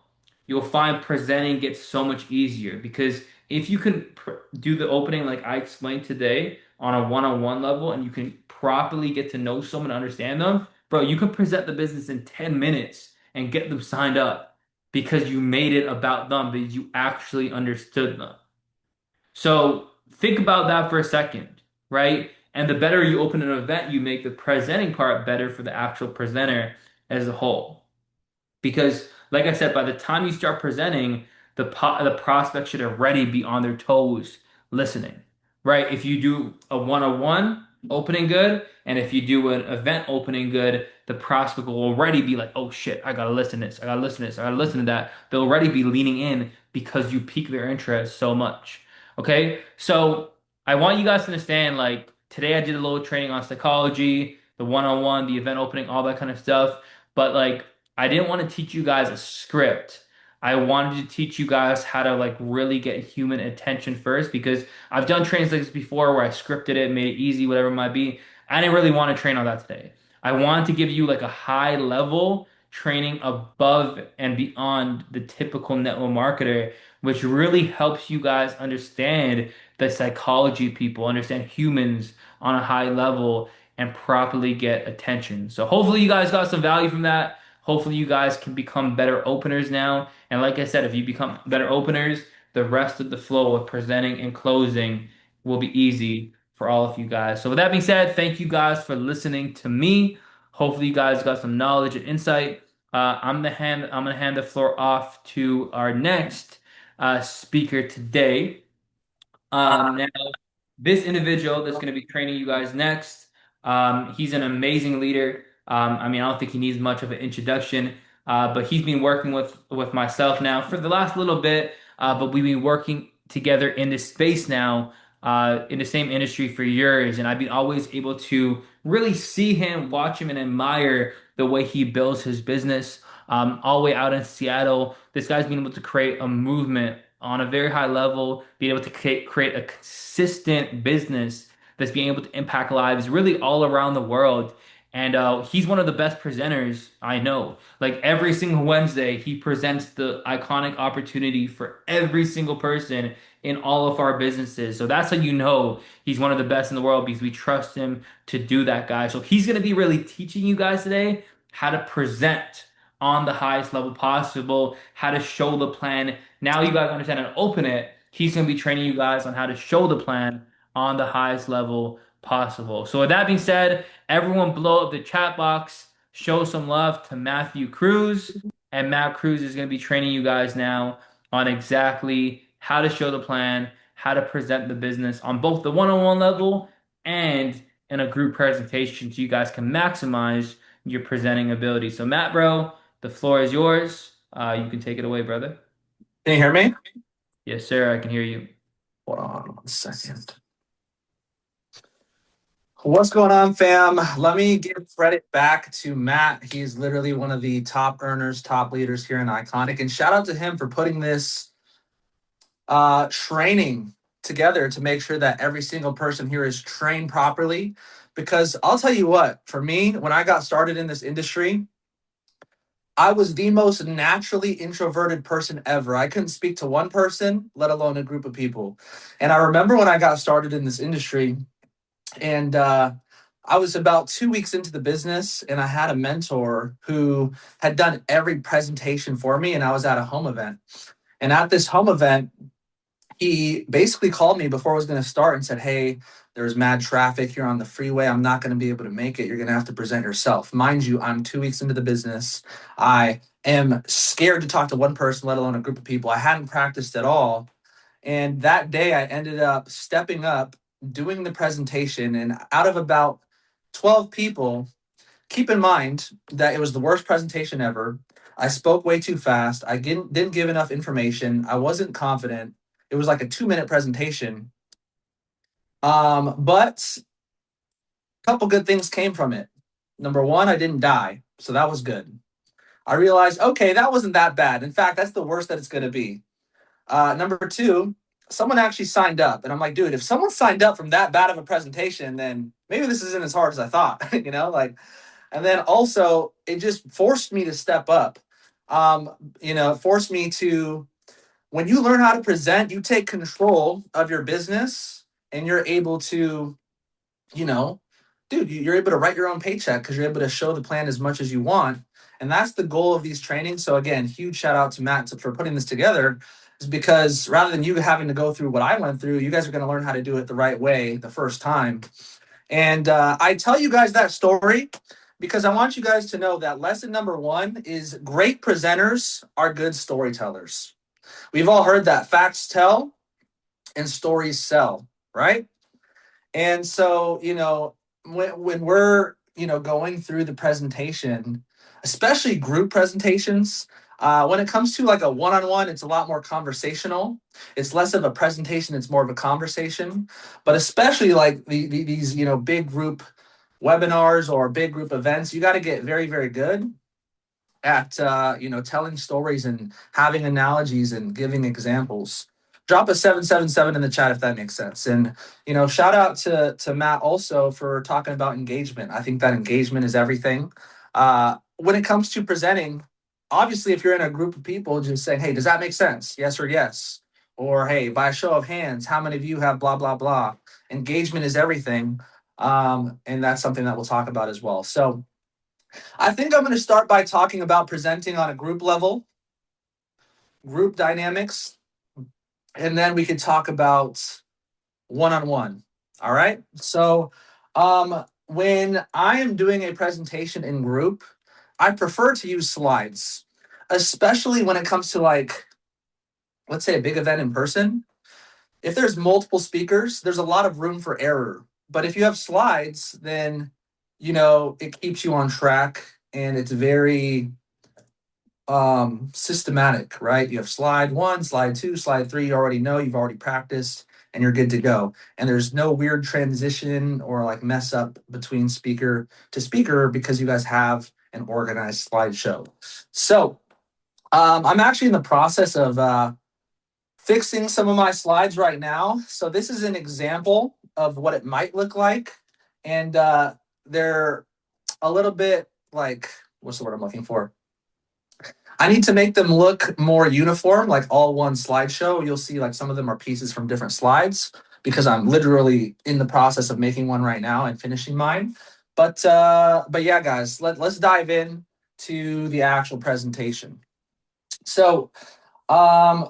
[SPEAKER 1] you'll find presenting gets so much easier because if you can do the opening like I explained today on a one-on-one level and you can properly get to know someone and understand them, bro, you can present the business in 10 minutes and get them signed up because you made it about them, because you actually understood them. So think about that for a second, right? And the better you open an event, you make the presenting part better for the actual presenter as a whole. Because, like I said, by the time you start presenting, the prospect should already be on their toes listening, right? If you do a one-on-one opening good, and if you do an event opening good, the prospect will already be like, oh shit, I gotta listen to this, I gotta listen to this, I gotta listen to that. They'll already be leaning in because you pique their interest so much. Okay? So I want you guys to understand, like, today I did a little training on psychology, the one-on-one, the event opening, all that kind of stuff. But like I didn't want to teach you guys a script. I wanted to teach you guys how to like really get human attention first because I've done trainings like this before where I scripted it, made it easy, whatever it might be. I didn't really want to train on that today. I wanted to give you like a high level training above and beyond the typical network marketer, which really helps you guys understand the psychology of people, understand humans on a high level, and properly get attention. So hopefully you guys got some value from that. Hopefully you guys can become better openers now. And like I said, if you become better openers, the rest of the flow of presenting and closing will be easy for all of you guys. So with that being said, thank you guys for listening to me. Hopefully you guys got some knowledge and insight. I'm gonna hand the floor off to our next speaker today. Now, this individual that's going to be training you guys next, he's an amazing leader. I mean, I don't think he needs much of an introduction, but he's been working with myself now for the last little bit. But we've been working together in this space now, in the same industry for years, and I've been always able to really see him, watch him, and admire the way he builds his business. All the way out in Seattle, this guy's been able to create a movement on a very high level, being able to create a consistent business that's being able to impact lives really all around the world. And he's one of the best presenters I know. Like every single Wednesday, he presents the iconic opportunity for every single person in all of our businesses. So that's how you know he's one of the best in the world because we trust him to do that, guys. So he's going to be really teaching you guys today how to present on the highest level possible, how to show the plan. Now you guys understand how to open it. He's going to be training you guys on how to show the plan on the highest level possible. So with that being said, everyone blow up the chat box, show some love to Matthew Cruz. And Matt Cruz is going to be training you guys now on exactly how to show the plan, how to present the business on both the one-on-one level and in a group presentation so you guys can maximize your presenting ability. So Matt, bro, the floor is yours. You can take it away, brother.
[SPEAKER 2] Can you hear me?
[SPEAKER 1] Yes, sir. I can hear you.
[SPEAKER 2] Hold on 1 second. What's going on, fam? Let me give credit back to Matt. He's literally one of the top earners, top leaders here in Iconic. And shout out to him for putting this training together to make sure that every single person here is trained properly. Because I'll tell you what, for me, when I got started in this industry, I was the most naturally introverted person ever. I couldn't speak to one person, let alone a group of people. And I remember when I got started in this industry, and I was about 2 weeks into the business, and I had a mentor who had done every presentation for me, and I was at a home event. And at this home event, he basically called me before I was going to start and said, "Hey, there's mad traffic here on the freeway. I'm not going to be able to make it. You're going to have to present yourself." Mind you, I'm 2 weeks into the business. I am scared to talk to one person, let alone a group of people. I hadn't practiced at all. And that day, I ended up stepping up, doing the presentation. And out of about 12 people, keep in mind that it was the worst presentation ever. I spoke way too fast. I didn't give enough information. I wasn't confident. It was like a 2 minute presentation. But a couple good things came from it. Number one, I didn't die. So that was good. I realized, okay, that wasn't that bad. In fact, that's the worst that it's going to be. Number two, someone actually signed up. And I'm like, dude, if someone signed up from that bad of a presentation, then maybe this isn't as hard as I thought, and then also it just forced me to step up. It forced me to, when you learn how to present, you take control of your business and you're able to, you know, dude, you're able to write your own paycheck because you're able to show the plan as much as you want. And that's the goal of these trainings. So again, huge shout out to Matt for putting this together, is because rather than you having to go through what I went through, you guys are going to learn how to do it the right way the first time. And I tell you guys that story because I want you guys to know that lesson number one is great presenters are good storytellers. We've all heard that facts tell and stories sell, right? And so, when we're, going through the presentation, especially group presentations, when it comes to like a one-on-one, it's a lot more conversational. It's less of a presentation. It's more of a conversation. But especially like these, big group webinars or big group events, you got to get very, very good at, telling stories and having analogies and giving examples. Drop a 777 in the chat if that makes sense. And, shout out to Matt also for talking about engagement. I think that engagement is everything. When it comes to presenting, obviously, if you're in a group of people, just saying, hey, does that make sense? Yes or yes. Or, hey, by a show of hands, how many of you have blah, blah, blah? Engagement is everything. And that's something that we'll talk about as well. So I think I'm going to start by talking about presenting on a group level, group dynamics, and then we can talk about one on one. All right. So, when I am doing a presentation in group, I prefer to use slides, especially when it comes to like, let's say a big event in person. If there's multiple speakers, there's a lot of room for error. But if you have slides, then, it keeps you on track and it's very systematic, right? You have slide one, slide two, slide three. You already know, you've already practiced, and you're good to go. And there's no weird transition or like mess up between speaker to speaker because you guys have an organized slideshow. So I'm actually in the process of fixing some of my slides right now. So this is an example of what it might look like, and they're a little bit like, what's the word I'm looking for? I need to make them look more uniform, like all one slideshow. You'll see like some of them are pieces from different slides because I'm literally in the process of making one right now and finishing mine. But yeah, guys, let's dive in to the actual presentation. So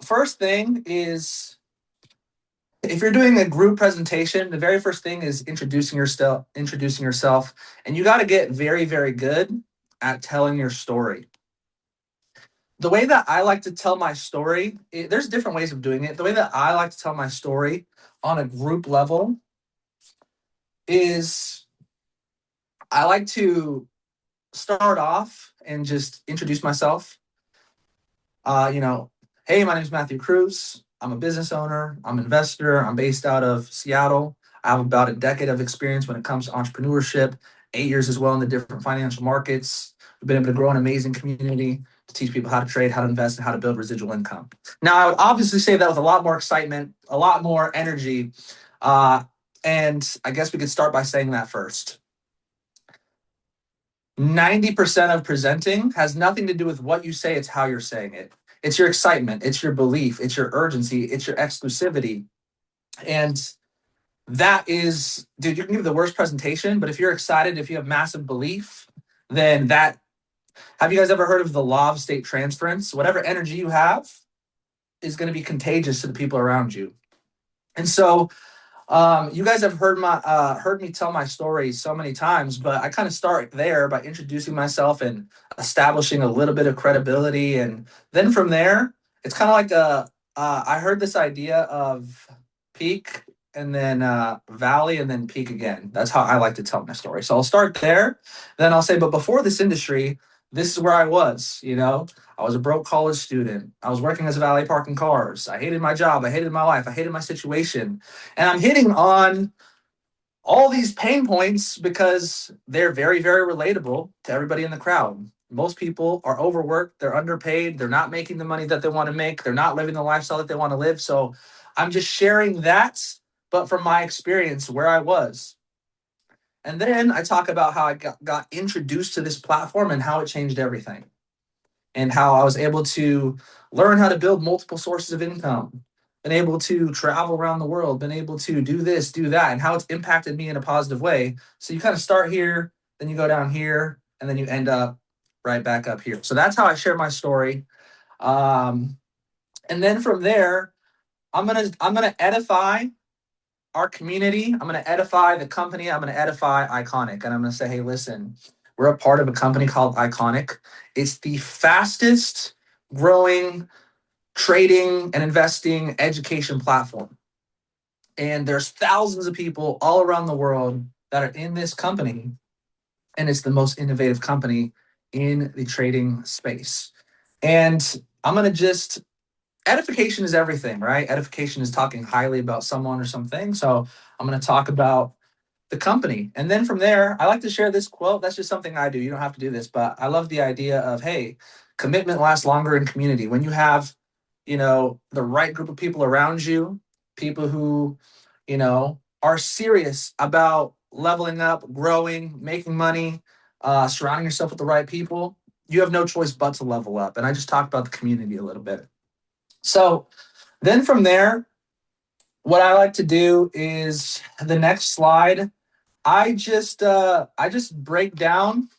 [SPEAKER 2] first thing is, if you're doing a group presentation, the very first thing is introducing yourself, and you got to get very, very good at telling your story. The way that I like to tell my story, there's different ways of doing it. The way that I like to tell my story on a group level is I like to start off and just introduce myself. You know, hey, my name is Matthew Cruz. I'm a business owner. I'm an investor. I'm based out of Seattle. I have about a decade of experience when it comes to entrepreneurship, 8 years as well in the different financial markets. We've been able to grow an amazing community to teach people how to trade, how to invest, and how to build residual income. Now, I would obviously say that with a lot more excitement, a lot more energy. Uh, and I guess we could start by saying that first. 90% of presenting has nothing to do with what you say, it's how you're saying it. It's your excitement, it's your belief, it's your urgency, it's your exclusivity. And that is, dude, you can give the worst presentation, but if you're excited, if you have massive belief, then that, have you guys ever heard of the law of state transference? Whatever energy you have is going to be contagious to the people around you. And so you guys have heard me tell my story so many times, but I kind of start there by introducing myself and establishing a little bit of credibility, and then from there, it's kind of like I heard this idea of peak and then valley and then peak again. That's how I like to tell my story. So I'll start there, then I'll say, but before this industry, this is where I was. I was a broke college student. I was working as a valet parking cars. I hated my job. I hated my life. I hated my situation. And I'm hitting on all these pain points because they're very, very relatable to everybody in the crowd. Most people are overworked, they're underpaid, they're not making the money that they want to make, they're not living the lifestyle that they want to live. So I'm just sharing that, but from my experience where I was. And then I talk about how I got introduced to this platform and how it changed everything, and how I was able to learn how to build multiple sources of income, been able to travel around the world, been able to do this, do that, and how it's impacted me in a positive way. So you kind of start here, then you go down here, and then you end up right back up here. So that's how I share my story. Um, and then from there, I'm gonna edify our community. I'm going to edify the company. I'm going to edify Iconic. And I'm going to say, hey, listen, we're a part of a company called Iconic. It's the fastest growing trading and investing education platform. And there's thousands of people all around the world that are in this company. And it's the most innovative company in the trading space. And I'm going to just, edification is everything, right? Edification is talking highly about someone or something. So I'm going to talk about the company. And then from there, I like to share this quote. That's just something I do. You don't have to do this, but I love the idea of, hey, commitment lasts longer in community. When you have, the right group of people around you, people who, are serious about leveling up, growing, making money, surrounding yourself with the right people, you have no choice but to level up. And I just talked about the community a little bit. So then from there, what I like to do is the next slide. I just break down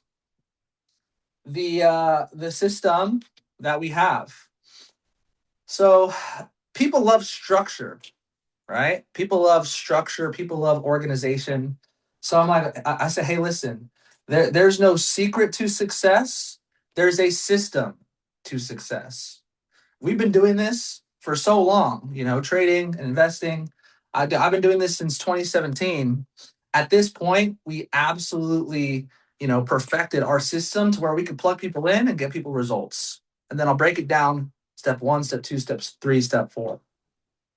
[SPEAKER 2] the system that we have. So people love structure, right? People love structure. People love organization. So I say, hey, listen, there's no secret to success. There's a system to success. We've been doing this for so long, trading and investing. I've been doing this since 2017. At this point, we absolutely, perfected our system to where we could plug people in and get people results. And then I'll break it down step one, step two, steps three, step four.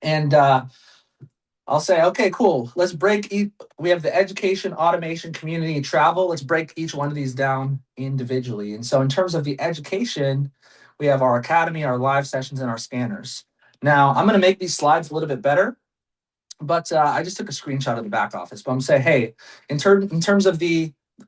[SPEAKER 2] And I'll say, okay, cool. Let's we have the education, automation, community, travel. Let's break each one of these down individually. And so, in terms of the education, we have our academy, our live sessions, and our scanners. Now, I'm going to make these slides a little bit better, but I just took a screenshot of the back office. But I'm saying, hey, in terms of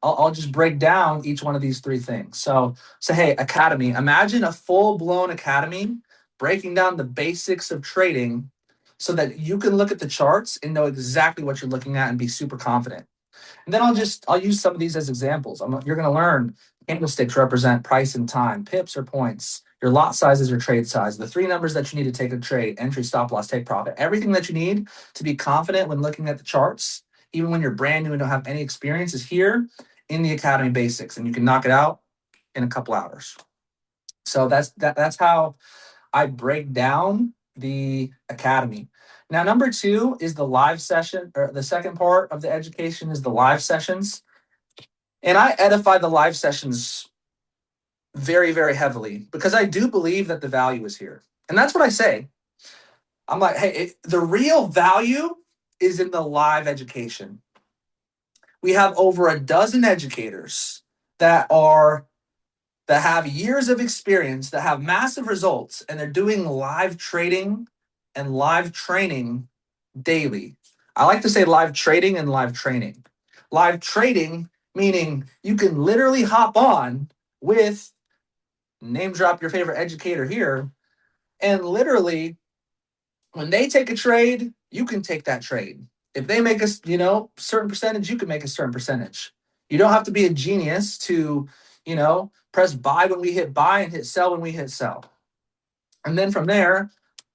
[SPEAKER 2] I'll just break down each one of these three things. So, hey, academy. Imagine a full blown academy breaking down the basics of trading so that you can look at the charts and know exactly what you're looking at and be super confident. And then I'll use some of these as examples. You're going to learn candlesticks represent price and time, pips or points, your lot size is your trade size, the three numbers that you need to take a trade, entry, stop loss, take profit, everything that you need to be confident when looking at the charts, even when you're brand new and don't have any experience, is here in the Academy Basics, and you can knock it out in a couple hours. So that's how I break down the Academy. Now, number two is the live session, or the second part of the education is the live sessions. And I edify the live sessions very, very heavily because I do believe that the value is here. And that's what I say. I'm like, hey, the real value is in the live education. We have over a dozen educators that have years of experience, that have massive results, and they're doing live trading and live training daily. I like to say live trading and live training. Live trading meaning you can literally hop on with, name drop your favorite educator here, and literally when they take a trade, you can take that trade. If they make a certain percentage, you can make a certain percentage. You don't have to be a genius to, press buy when we hit buy and hit sell when we hit sell. And then from there,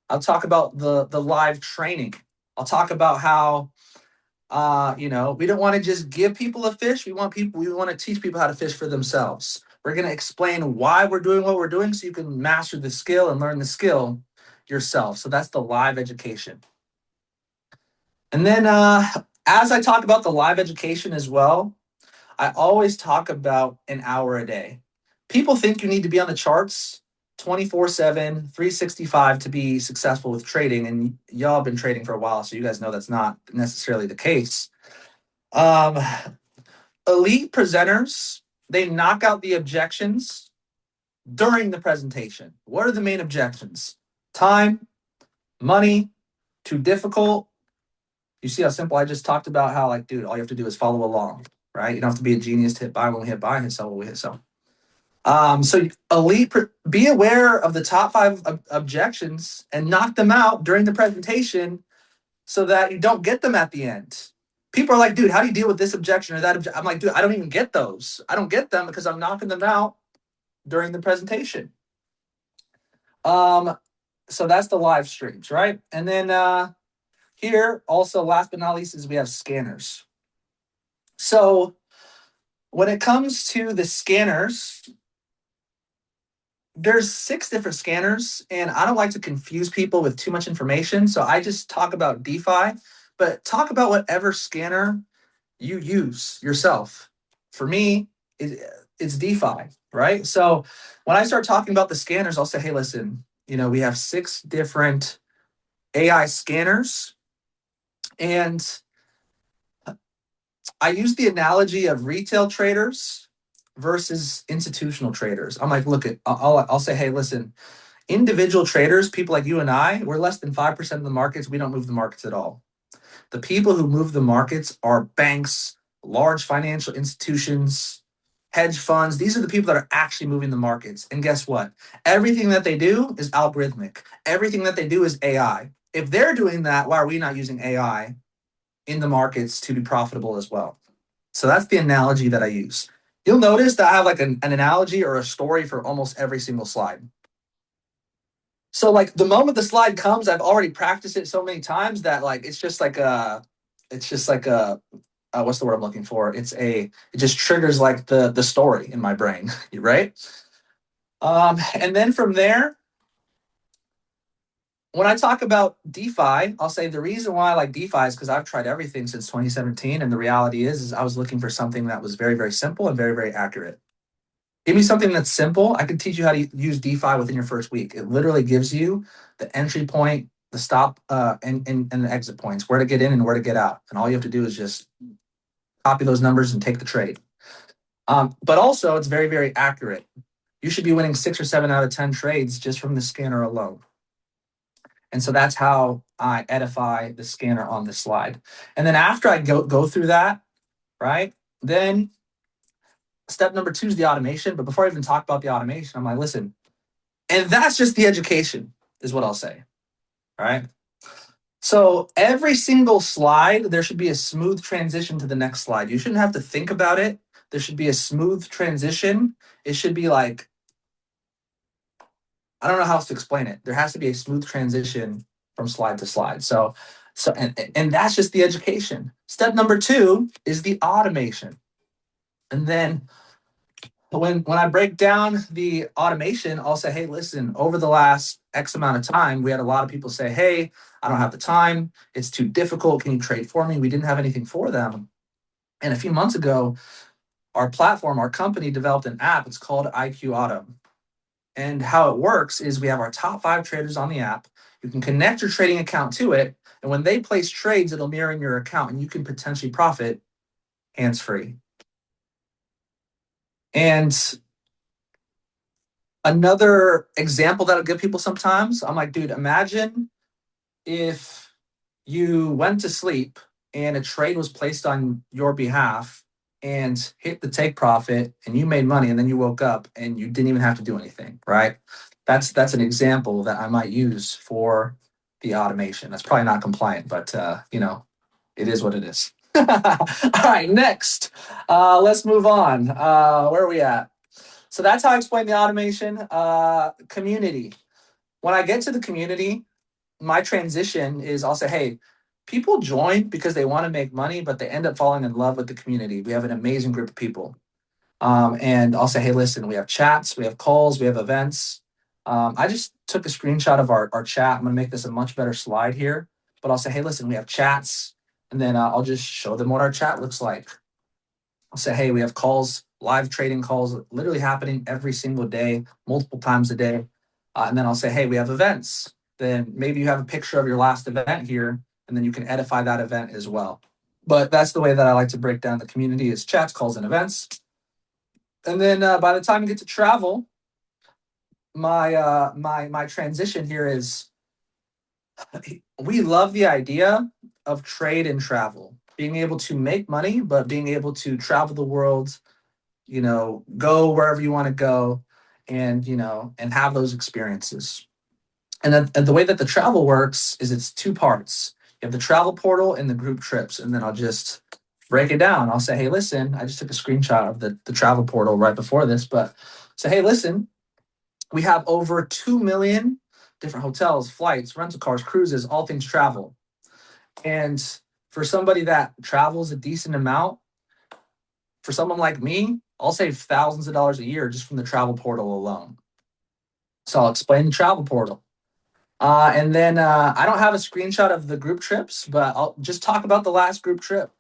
[SPEAKER 2] I'll talk about the live training. I'll talk about how we don't want to just give people a fish. We want to teach people how to fish for themselves. We're going to explain why we're doing what we're doing so you can master the skill and learn the skill yourself. So that's the live education. And then as I talk about the live education as well, I always talk about an hour a day. People think you need to be on the charts 24/7, 365 to be successful with trading. And y'all have been trading for a while, so you guys know that's not necessarily the case. Um, Elite presenters, they knock out the objections during the presentation. What are the main objections? Time, money, too difficult. You see how simple I just talked about how, like, dude, all you have to do is follow along, right? You don't have to be a genius to hit buy when we hit buy and hit sell when we hit sell. So be aware of the top five objections and knock them out during the presentation so that you don't get them at the end. People are like, dude, how do you deal with this objection or that objection? I'm like, dude, I don't even get those. I don't get them because I'm knocking them out during the presentation. So that's the live streams, right? And then here also, last but not least, is we have scanners. So when it comes to the scanners, there's 6 different scanners, and I don't like to confuse people with too much information. So I just talk about DeFi, but talk about whatever scanner you use yourself. For me, it's DeFi, right? So when I start talking about the scanners, I'll say, hey, listen, we have 6 different AI scanners. And I use the analogy of retail traders versus institutional traders. I'm like, look, I'll say, hey, listen, individual traders, people like you and I, we're less than 5% of the markets. We don't move the markets at all. The people who move the markets are banks, large financial institutions, hedge funds. These are the people that are actually moving the markets. And guess what? Everything that they do is algorithmic. Everything that they do is AI. If they're doing that, why are we not using AI in the markets to be profitable as well? So that's the analogy that I use. You'll notice that I have like an analogy or a story for almost every single slide. So like the moment the slide comes, I've already practiced it so many times that like it's just like a what's the word I'm looking for? It just triggers like the story in my brain, right? And then from there, when I talk about DeFi, I'll say the reason why I like DeFi is because I've tried everything since 2017, and the reality is I was looking for something that was very very simple and very very accurate. Give me something that's simple. I can teach you how to use DeFi within your first week. It literally gives you the entry point, the stop, and the exit points, where to get in and where to get out. And all you have to do is just copy those numbers and take the trade. But also, it's very, very accurate. You should be winning 6 or 7 out of 10 trades just from the scanner alone. And so that's how I edify the scanner on this slide. And then after I go through that, right, then step number 2 is the automation. But before I even talk about the automation, I'm like, listen, and that's just the education, is what I'll say. All right. So every single slide, there should be a smooth transition to the next slide. You shouldn't have to think about it. There should be a smooth transition. It should be like, I don't know how else to explain it. There has to be a smooth transition from slide to slide. And that's just the education. Step number 2 is the automation. And then when I break down the automation, I'll say, hey, listen, over the last X amount of time, we had a lot of people say, hey, I don't have the time. It's too difficult. Can you trade for me? We didn't have anything for them. And a few months ago, our platform, our company developed an app. It's called IQ Auto. And how it works is we have our top 5 traders on the app. You can connect your trading account to it. And when they place trades, it'll mirror in your account and you can potentially profit hands free. And another example that I'll give people sometimes, I'm like, dude, imagine if you went to sleep and a trade was placed on your behalf and hit the take profit and you made money and then you woke up and you didn't even have to do anything, right? That's an example that I might use for the automation. That's probably not compliant, but it is what it is. All right, next. Let's move on. Where are we at? So that's how I explain the automation. Community. When I get to the community, my transition is I'll say, hey, people join because they want to make money, but they end up falling in love with the community. We have an amazing group of people. And I'll say, hey, listen, we have chats, we have calls, we have events. I just took a screenshot of our chat. I'm going to make this a much better slide here. But I'll say, hey, listen, we have chats. And then I'll just show them what our chat looks like. I'll say, hey, we have calls, live trading calls literally happening every single day, multiple times a day. And then I'll say, hey, we have events. Then maybe you have a picture of your last event here, and then you can edify that event as well. But that's the way that I like to break down the community is chats, calls, and events. And then by the time you get to travel, my transition here is we love the idea of trade and travel, being able to make money, but being able to travel the world, go wherever you want to go, and have those experiences. And the way that the travel works is it's 2 parts. You have the travel portal and the group trips, and then I'll just break it down. I'll say, hey, listen, I just took a screenshot of the travel portal right before this, but say, hey, listen, we have over 2 million different hotels, flights, rental cars, cruises, all things travel. And for somebody that travels a decent amount, for someone like me, I'll save thousands of dollars a year just from the travel portal alone. So I'll explain the travel portal. And then I don't have a screenshot of the group trips, but I'll just talk about the last group trip.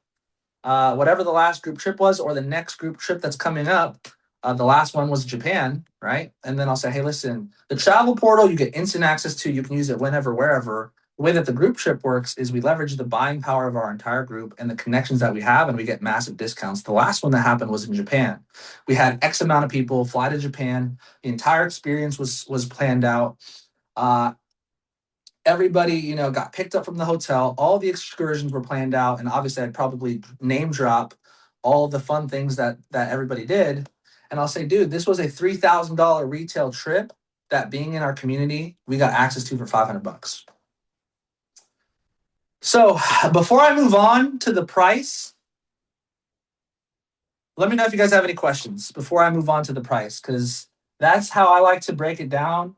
[SPEAKER 2] Whatever the last group trip was, or the next group trip that's coming up. The last one was Japan, right? And then I'll say, hey, listen, the travel portal you get instant access to. You can use it whenever, wherever. The way that the group trip works is we leverage the buying power of our entire group and the connections that we have, and we get massive discounts. The last one that happened was in Japan. We had X amount of people fly to Japan. The entire experience was planned out. Uh, Everybody, got picked up from the hotel. All the excursions were planned out, and obviously, I'd probably name drop all the fun things that everybody did. And I'll say, dude, this was a $3,000 retail trip that being in our community, we got access to for $500. So before I move on to the price, let me know if you guys have any questions before I move on to the price, because that's how I like to break it down.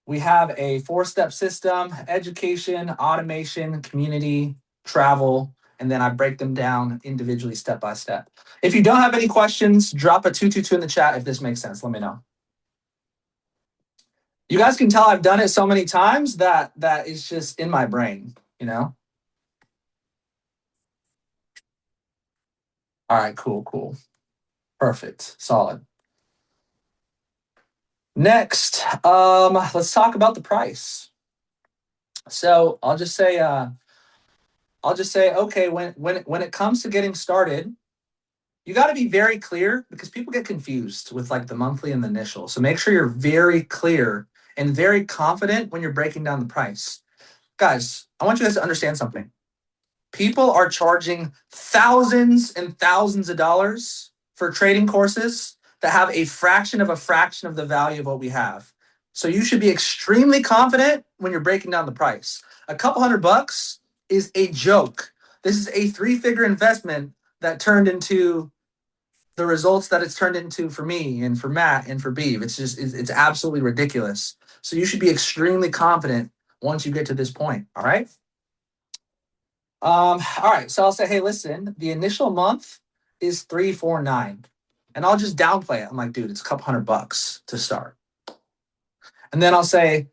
[SPEAKER 2] We have a 4-step system: education, automation, community, travel, and then I break them down individually step by step. If you don't have any questions, drop a 222 in the chat if this makes sense. Let me know. You guys can tell I've done it so many times that it's just in my brain, you know? All right, cool, cool. Perfect. Solid. Next, let's talk about the price. So I'll just say, okay, when it comes to getting started, you got to be very clear because people get confused with like the monthly and the initial. So make sure you're very clear and very confident when you're breaking down the price. Guys, I want you guys to understand something. People are charging thousands and thousands of dollars for trading courses that have a fraction of the value of what we have. So you should be extremely confident when you're breaking down the price. A couple $100 is a joke. This is a 3-figure investment that turned into the results that it's turned into for me and for Matt and for Beeve. It's absolutely ridiculous. So you should be extremely confident once you get to this point. All right. All right. So I'll say, hey, listen, the initial month is 349. And I'll just downplay it. I'm like, dude, it's a couple $100 to start. And then I'll say,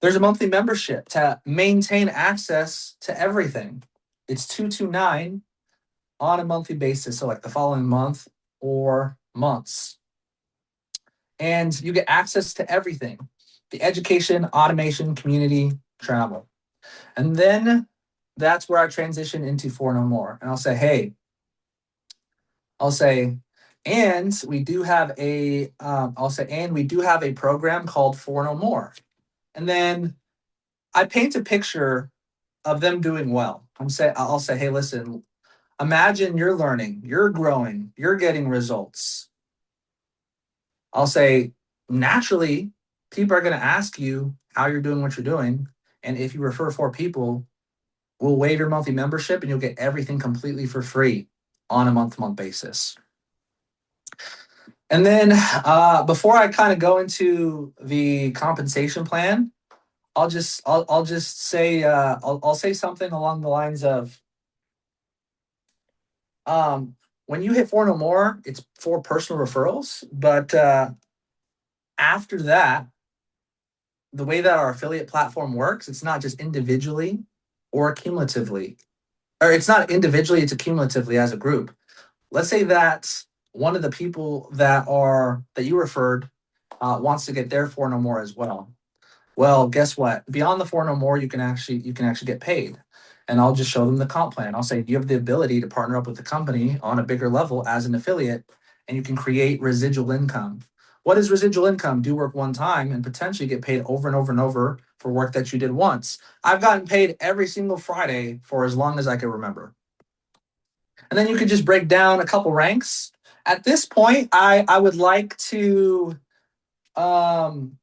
[SPEAKER 2] there's a monthly membership to maintain access to everything. It's 229 on a monthly basis. So like the following month or months. And you get access to everything: the education, automation, community, travel. And then that's where I transition into For No More. And I'll say, hey, I'll say, and we do have a, and we do have a program called For No More. And then I paint a picture of them doing well. I'll say, hey, listen, imagine you're learning, you're growing, you're getting results. I'll say, naturally, people are going to ask you how you're doing what you're doing. And if you refer 4 people, we'll waive your monthly membership and you'll get everything completely for free on a month-to-month basis. And then before I kind of go into the compensation plan, I'll just say I'll say something along the lines of when you hit For No More, it's for personal referrals, but after that, the way that our affiliate platform works, it's not just individually or cumulatively, or it's not individually, it's cumulatively as a group. Let's say that one of the people that you referred wants to get their For No More as well. Well, guess what? Beyond the For No More, you can actually get paid. And I'll just show them the comp plan. I'll say, do you have the ability to partner up with the company on a bigger level as an affiliate, and you can create residual income? What is residual income? Do work one time and potentially get paid over and over and over for work that you did once. I've gotten paid every single Friday for as long as I can remember. And then you could just break down a couple ranks. At this point, I would like to um,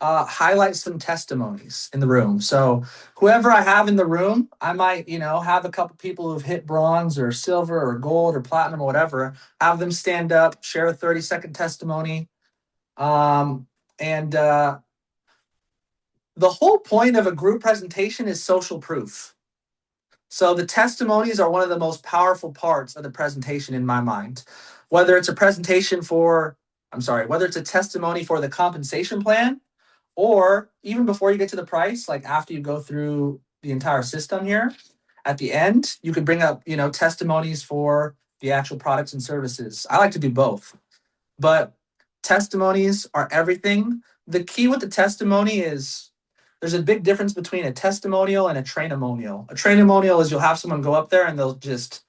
[SPEAKER 2] highlight some testimonies in the room. So whoever I have in the room, I might, have a couple people who've hit bronze or silver or gold or platinum or whatever, have them stand up, share a 30-second testimony. And the whole point of a group presentation is social proof. So the testimonies are one of the most powerful parts of the presentation in my mind. Whether it's a whether it's a testimony for the compensation plan, or even before you get to the price, like after you go through the entire system here, at the end, you could bring up, testimonies for the actual products and services. I like to do both, but testimonies are everything. The key with the testimony is there's a big difference between a testimonial and a trainomonial. A trainomonial is you'll have someone go up there and they'll just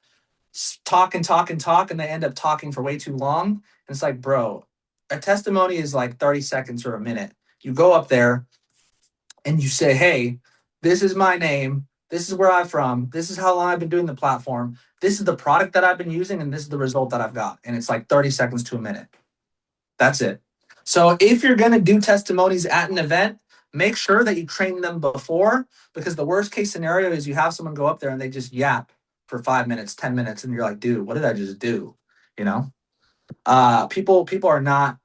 [SPEAKER 2] talk and talk and talk, and they end up talking for way too long. And it's like, bro, a testimony is like 30 seconds or a minute. You go up there and you say, hey, this is my name. This is where I'm from. This is how long I've been doing the platform. This is the product that I've been using, and this is the result that I've got. And it's like 30 seconds to a minute. That's it. So if you're going to do testimonies at an event, make sure that you train them before, because the worst case scenario is you have someone go up there and they just yap for 5 minutes, 10 minutes, and you're like, dude, what did I just do? You know, people are not,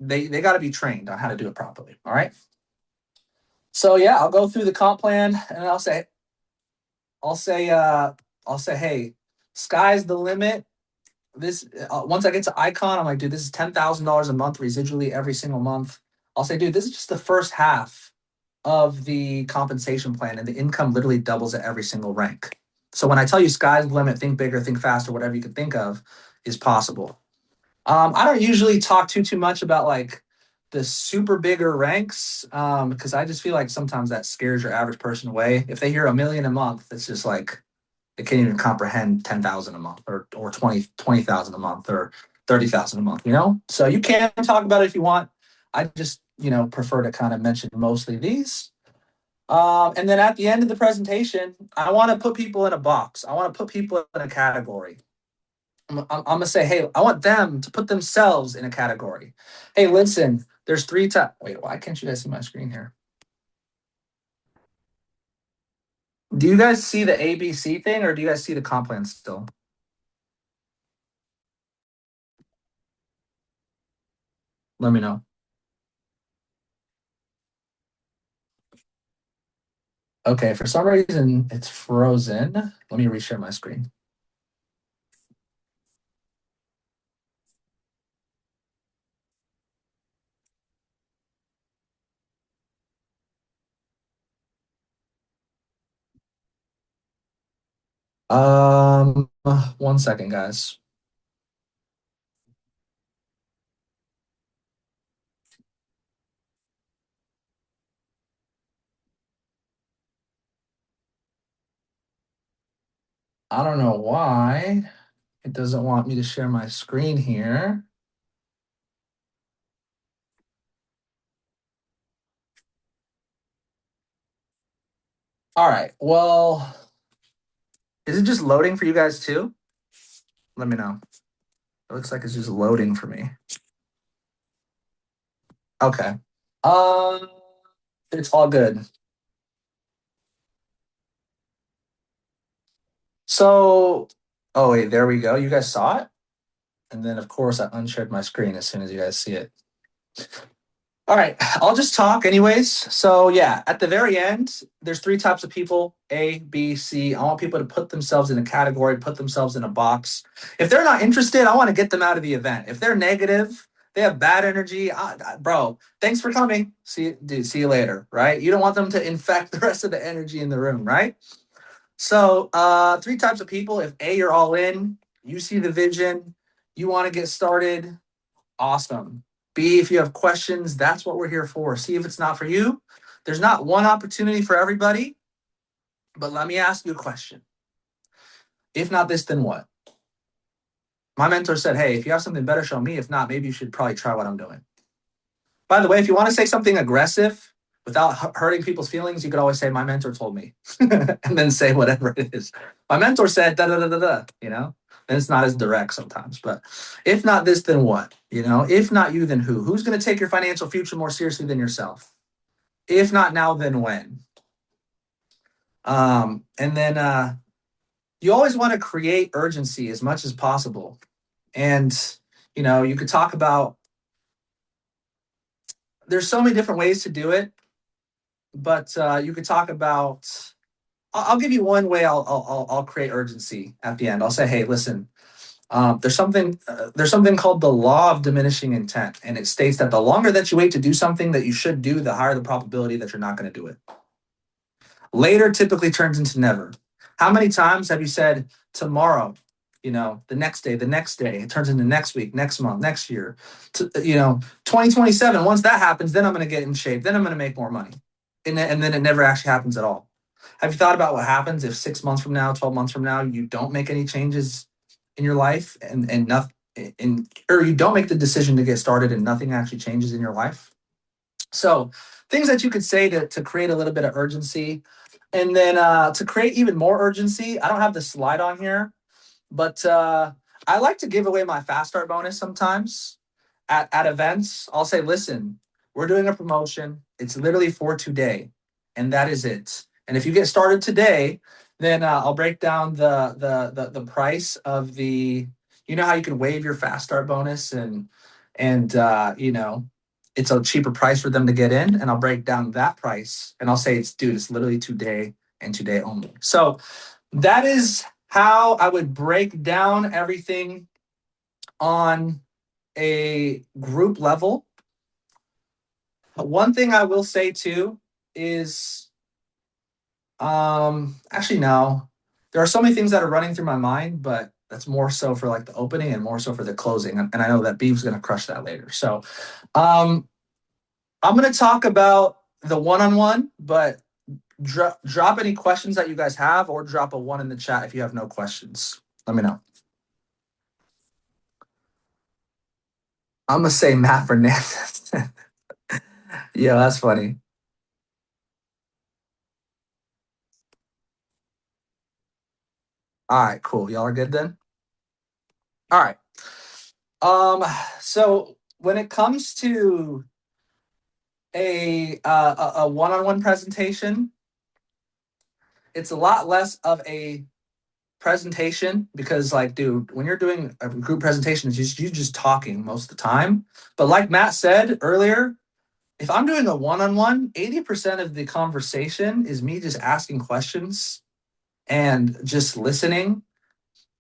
[SPEAKER 2] they got to be trained on how to do it properly. All right. So yeah, I'll go through the comp plan and I'll say, uh, I'll say, hey, sky's the limit. This once I get to icon, I'm like, dude, this is $10,000 a month residually every single month. I'll say, dude, this is just the first half of the compensation plan, and the income literally doubles at every single rank. So when I tell you sky's the limit, think bigger, think faster, whatever you can think of is possible. I don't usually talk too much about like the super bigger ranks because I just feel like sometimes that scares your average person away. If they hear a million a month, it's just like they can't even comprehend 10,000 a month or 20,000 a month or 30,000 a month, you know? So you can talk about it if you want. I just, prefer to kind of mention mostly these. And then at the end of the presentation, I want to put people in a box. I want to put people in a category. I'm going to say, hey, I want them to put themselves in a category. Hey, listen, there's three types. Wait, why can't you guys see my screen here? Do you guys see the ABC thing or do you guys see the comp plan still? Let me know. Okay, for some reason it's frozen. Let me reshare my screen. One second, guys. I don't know why it doesn't want me to share my screen here. All right. Well, is it just loading for you guys too? Let me know. It looks like it's just loading for me. Okay. Um, it's all good. So, oh wait, there we go. You guys saw it? And then of course I unshared my screen as soon as you guys see it. All right, I'll just talk anyways. So yeah, at the very end, there's three types of people: A, B, C. I want people to put themselves in a category, put themselves in a box. If they're not interested, I want to get them out of the event. If they're negative, they have bad energy, bro. Thanks for coming. See you later. Right? You don't want them to infect the rest of the energy in the room, right? So, three types of people. If A, you're all in, you see the vision, you want to get started, awesome. B, if you have questions, that's what we're here for. See if it's not for you. There's not one opportunity for everybody, but let me ask you a question. If not this, then what? My mentor said, hey, if you have something better, show me. If not, maybe you should probably try what I'm doing. By the way, if you want to say something aggressive without hurting people's feelings, you could always say, my mentor told me, and then say whatever it is. My mentor said, da da da da da, And it's not as direct sometimes. But if not this, then what? If not you, then who? Who's going to take your financial future more seriously than yourself? If not now, then when? And then you always want to create urgency as much as possible. And, you could talk about, there's so many different ways to do it, but you could talk about, I'll give you one way I'll create urgency at the end. I'll say, hey, listen, there's something called the law of diminishing intent, and it states that the longer that you wait to do something that you should do, the higher the probability that you're not going to do it. Later typically turns into never. How many times have you said tomorrow, the next day, the next day, it turns into next week, next month, next year, 2027. Once that happens, then I'm going to get in shape. Then I'm going to make more money. And then it never actually happens at all. Have you thought about what happens if 6 months from now, 12 months from now, you don't make any changes in your life and nothing, or you don't make the decision to get started and nothing actually changes in your life? So things that you could say to create a little bit of urgency. And then to create even more urgency, I don't have the slide on here, but I like to give away my fast start bonus sometimes at events. I'll say, listen, we're doing a promotion. It's literally for today, and that is it. And if you get started today, then I'll break down the price of the. You know how you can waive your fast start bonus and it's a cheaper price for them to get in, and I'll break down that price and I'll say it's dude, it's literally today and today only. So that is how I would break down everything on a group level. One thing I will say too is actually no. There are so many things that are running through my mind, but that's more so for like the opening and more so for the closing. And I know that Beeve's gonna crush that later. So um I'm gonna talk about the one-on-one, but drop any questions that you guys have or drop a one in the chat if you have no questions. Let me know. I'm gonna say Matt Fernandez. Yeah, that's funny. All right, cool. Y'all are good then? All right. Um, so when it comes to a one-on-one presentation, it's a lot less of a presentation because like dude, when you're doing a group presentation, it's just you just talking most of the time. But like Matt said earlier, if I'm doing a one-on-one, 80% of the conversation is me just asking questions and just listening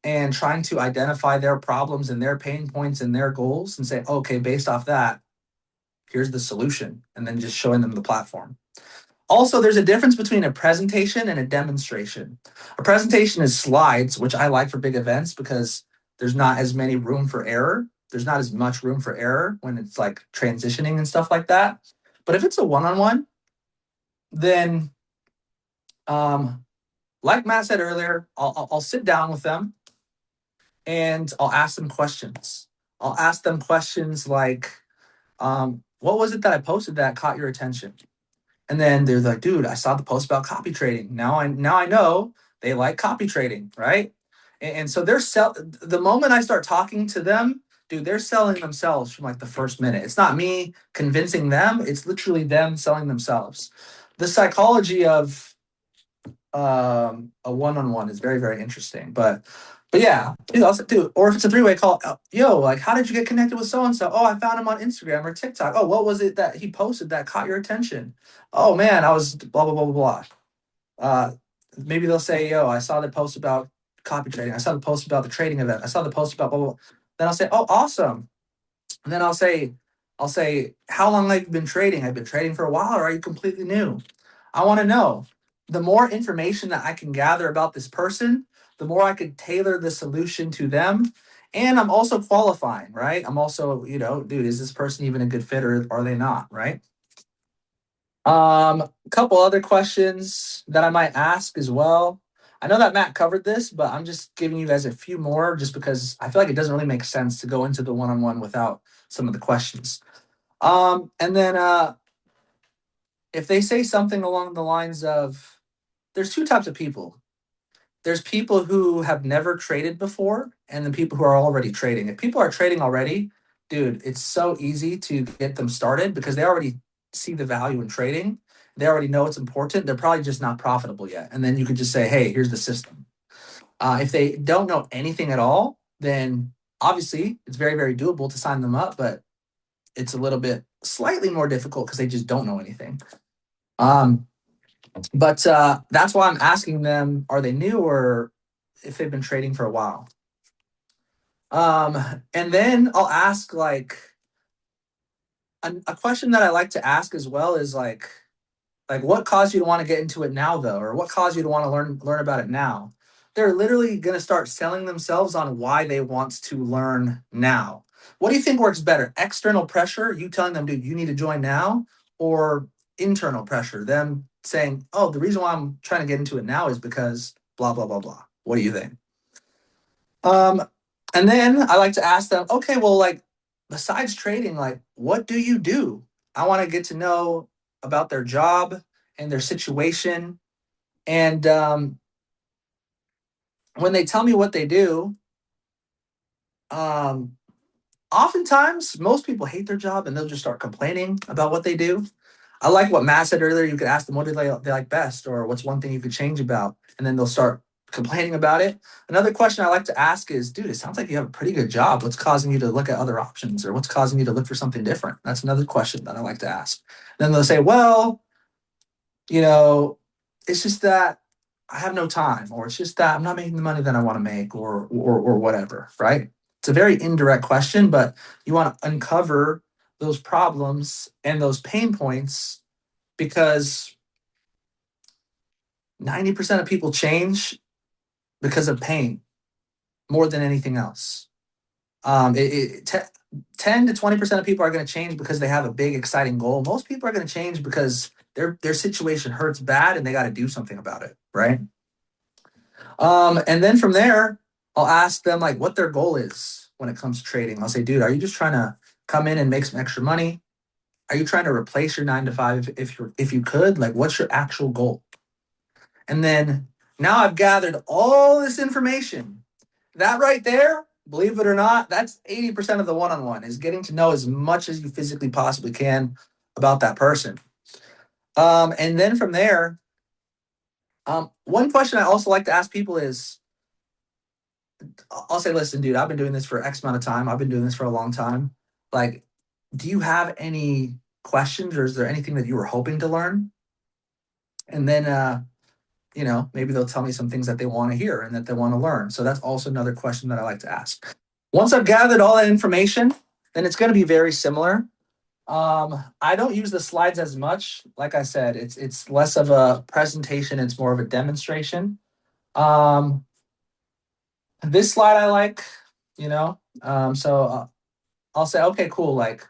[SPEAKER 2] and trying to identify their problems and their pain points and their goals and say, okay, based off that, here's the solution, and then just showing them the platform. Also, there's a difference between a presentation and a demonstration. A presentation is slides, which I like for big events because there's not as many room for error. There's not as much room for error when it's like transitioning and stuff like that. But if it's a one-on-one, then like Matt said earlier, I'll sit down with them and I'll ask them questions. I'll ask them questions like, what was it that I posted that caught your attention? And then they're like, dude, I saw the post about copy trading. Now I know they like copy trading, right? And so the moment I start talking to them, dude, they're selling themselves from like the first minute. It's not me convincing them, it's literally them selling themselves. The psychology of a one-on-one is very, very interesting. But yeah, dude, also, dude, or if it's a three-way call, yo, like, how did you get connected with so and so? Oh, I found him on Instagram or TikTok. Oh, what was it that he posted that caught your attention? Oh man, I was blah blah blah blah blah. Uh, Maybe they'll say, yo, I saw the post about copy trading. I saw the post about the trading event. I saw the post about blah blah. Blah. Then I'll say, oh, awesome. And then I'll say, how long have you been trading? I've been trading for a while, or are you completely new? I want to know. The more information that I can gather about this person, the more I could tailor the solution to them. And I'm also qualifying, right? I'm also, dude, is this person even a good fit or are they not, right? A couple other questions that I might ask as well. I know that Matt covered this, but I'm just giving you guys a few more just because I feel like it doesn't really make sense to go into the one-on-one without some of the questions. And then if they say something along the lines of, there's two types of people. There's people who have never traded before, and then people who are already trading. If people are trading already, dude, it's so easy to get them started because they already see the value in trading. They already know it's important. They're probably just not profitable yet. And then you could just say, hey, here's the system. If they don't know anything at all, then obviously it's very, very doable to sign them up, but it's a little bit slightly more difficult because they just don't know anything. Um, but that's why I'm asking them, are they new or if they've been trading for a while? And then I'll ask like a question that I like to ask as well is like what caused you to want to get into it now though, or what caused you to want to learn about it now? They're literally going to start selling themselves on why they want to learn now. What do you think works better? External pressure, you telling them, dude, you need to join now, or internal pressure, them saying, oh, the reason why I'm trying to get into it now is because blah blah blah blah. What do you think? Um, and then I like to ask them, okay, well, like besides trading, like what do you do? I want to get to know about their job and their situation. And when they tell me what they do, um, oftentimes most people hate their job and they'll just start complaining about what they do. I like what Matt said earlier. You could ask them what do they like best, or what's one thing you could change about, and then they'll start complaining about it. Another question I like to ask is, dude, it sounds like you have a pretty good job. What's causing you to look at other options, or what's causing you to look for something different? That's another question that I like to ask. Then they'll say, well, you know, it's just that I have no time, or it's just that I'm not making the money that I want to make, or whatever, right? It's a very indirect question, but you want to uncover those problems and those pain points because 90% of people change because of pain more than anything else. Um, it, it, te- 10 to 20% of people are going to change because they have a big, exciting goal. Most people are going to change because their situation hurts bad and they got to do something about it, right? And then from there, I'll ask them like what their goal is when it comes to trading. I'll say, dude, are you just trying to come in and make some extra money? Are you trying to replace your 9 to 5 if you could? Like, what's your actual goal? And then now I've gathered all this information. That right there, believe it or not, that's 80% of the one-on-one is getting to know as much as you physically possibly can about that person. And then from there, one question I also like to ask people is, I'll say, listen, dude, I've been doing this for X amount of time. I've been doing this for a long time. Like, do you have any questions, or is there anything that you were hoping to learn? And then, maybe they'll tell me some things that they want to hear and that they want to learn. So that's also another question that I like to ask. Once I've gathered all that information, then it's going to be very similar. I don't use the slides as much. Like I said, it's less of a presentation. It's more of a demonstration. Um, this slide I like, so I'll say, okay, cool. Like,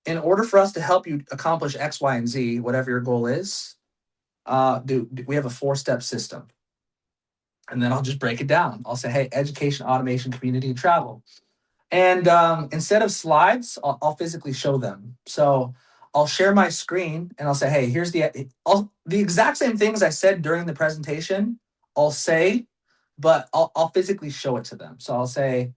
[SPEAKER 2] in order for us to help you accomplish X, Y, and Z, whatever your goal is, we have a 4-step system. And then I'll just break it down. I'll say, hey, education, automation, community, and travel. And instead of slides, I'll physically show them. So I'll share my screen and I'll say, hey, here's the exact same things I said during the presentation. I'll say, but I'll physically show it to them. So I'll say,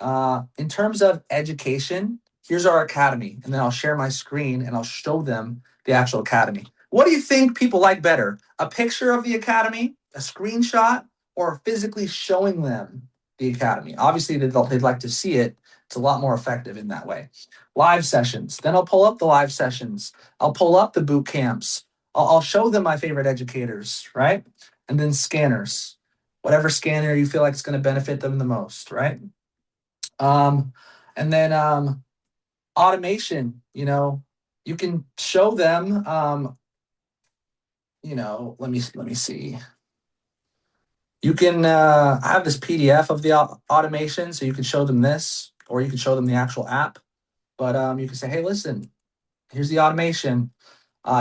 [SPEAKER 2] in terms of education, here's our academy. And then I'll share my screen and I'll show them the actual academy. What do you think people like better? A picture of the academy, a screenshot, or physically showing them the academy? Obviously, they'd like to see it. It's a lot more effective in that way. Live sessions. Then I'll pull up the live sessions. I'll pull up the boot camps. I'll show them my favorite educators, right? And then scanners. Whatever scanner you feel like is going to benefit them the most, right? Um, and then automation, you can show them, let me see. You can I have this PDF of the automation, so you can show them this, or you can show them the actual app. But you can say, hey, listen, here's the automation.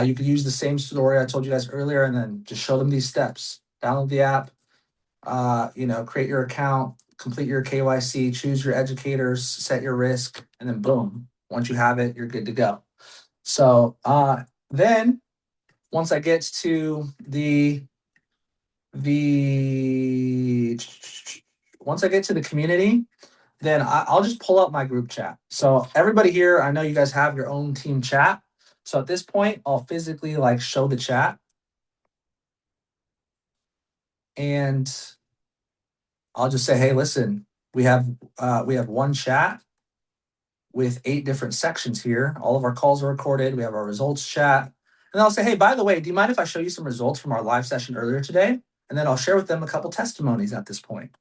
[SPEAKER 2] You could use the same story I told you guys earlier, and then just show them these steps. Download the app, create your account, complete your KYC, choose your educators, set your risk, and then boom. Once you have it, you're good to go. So then once I get to the once I get to the community, then I'll just pull up my group chat. So everybody here, I know you guys have your own team chat. So at this point, I'll physically like show the chat, and I'll just say, hey, listen, we have one chat with 8 different sections here. All of our calls are recorded. We have our results chat. And I'll say, hey, by the way, do you mind if I show you some results from our live session earlier today? And then I'll share with them a couple testimonies at this point.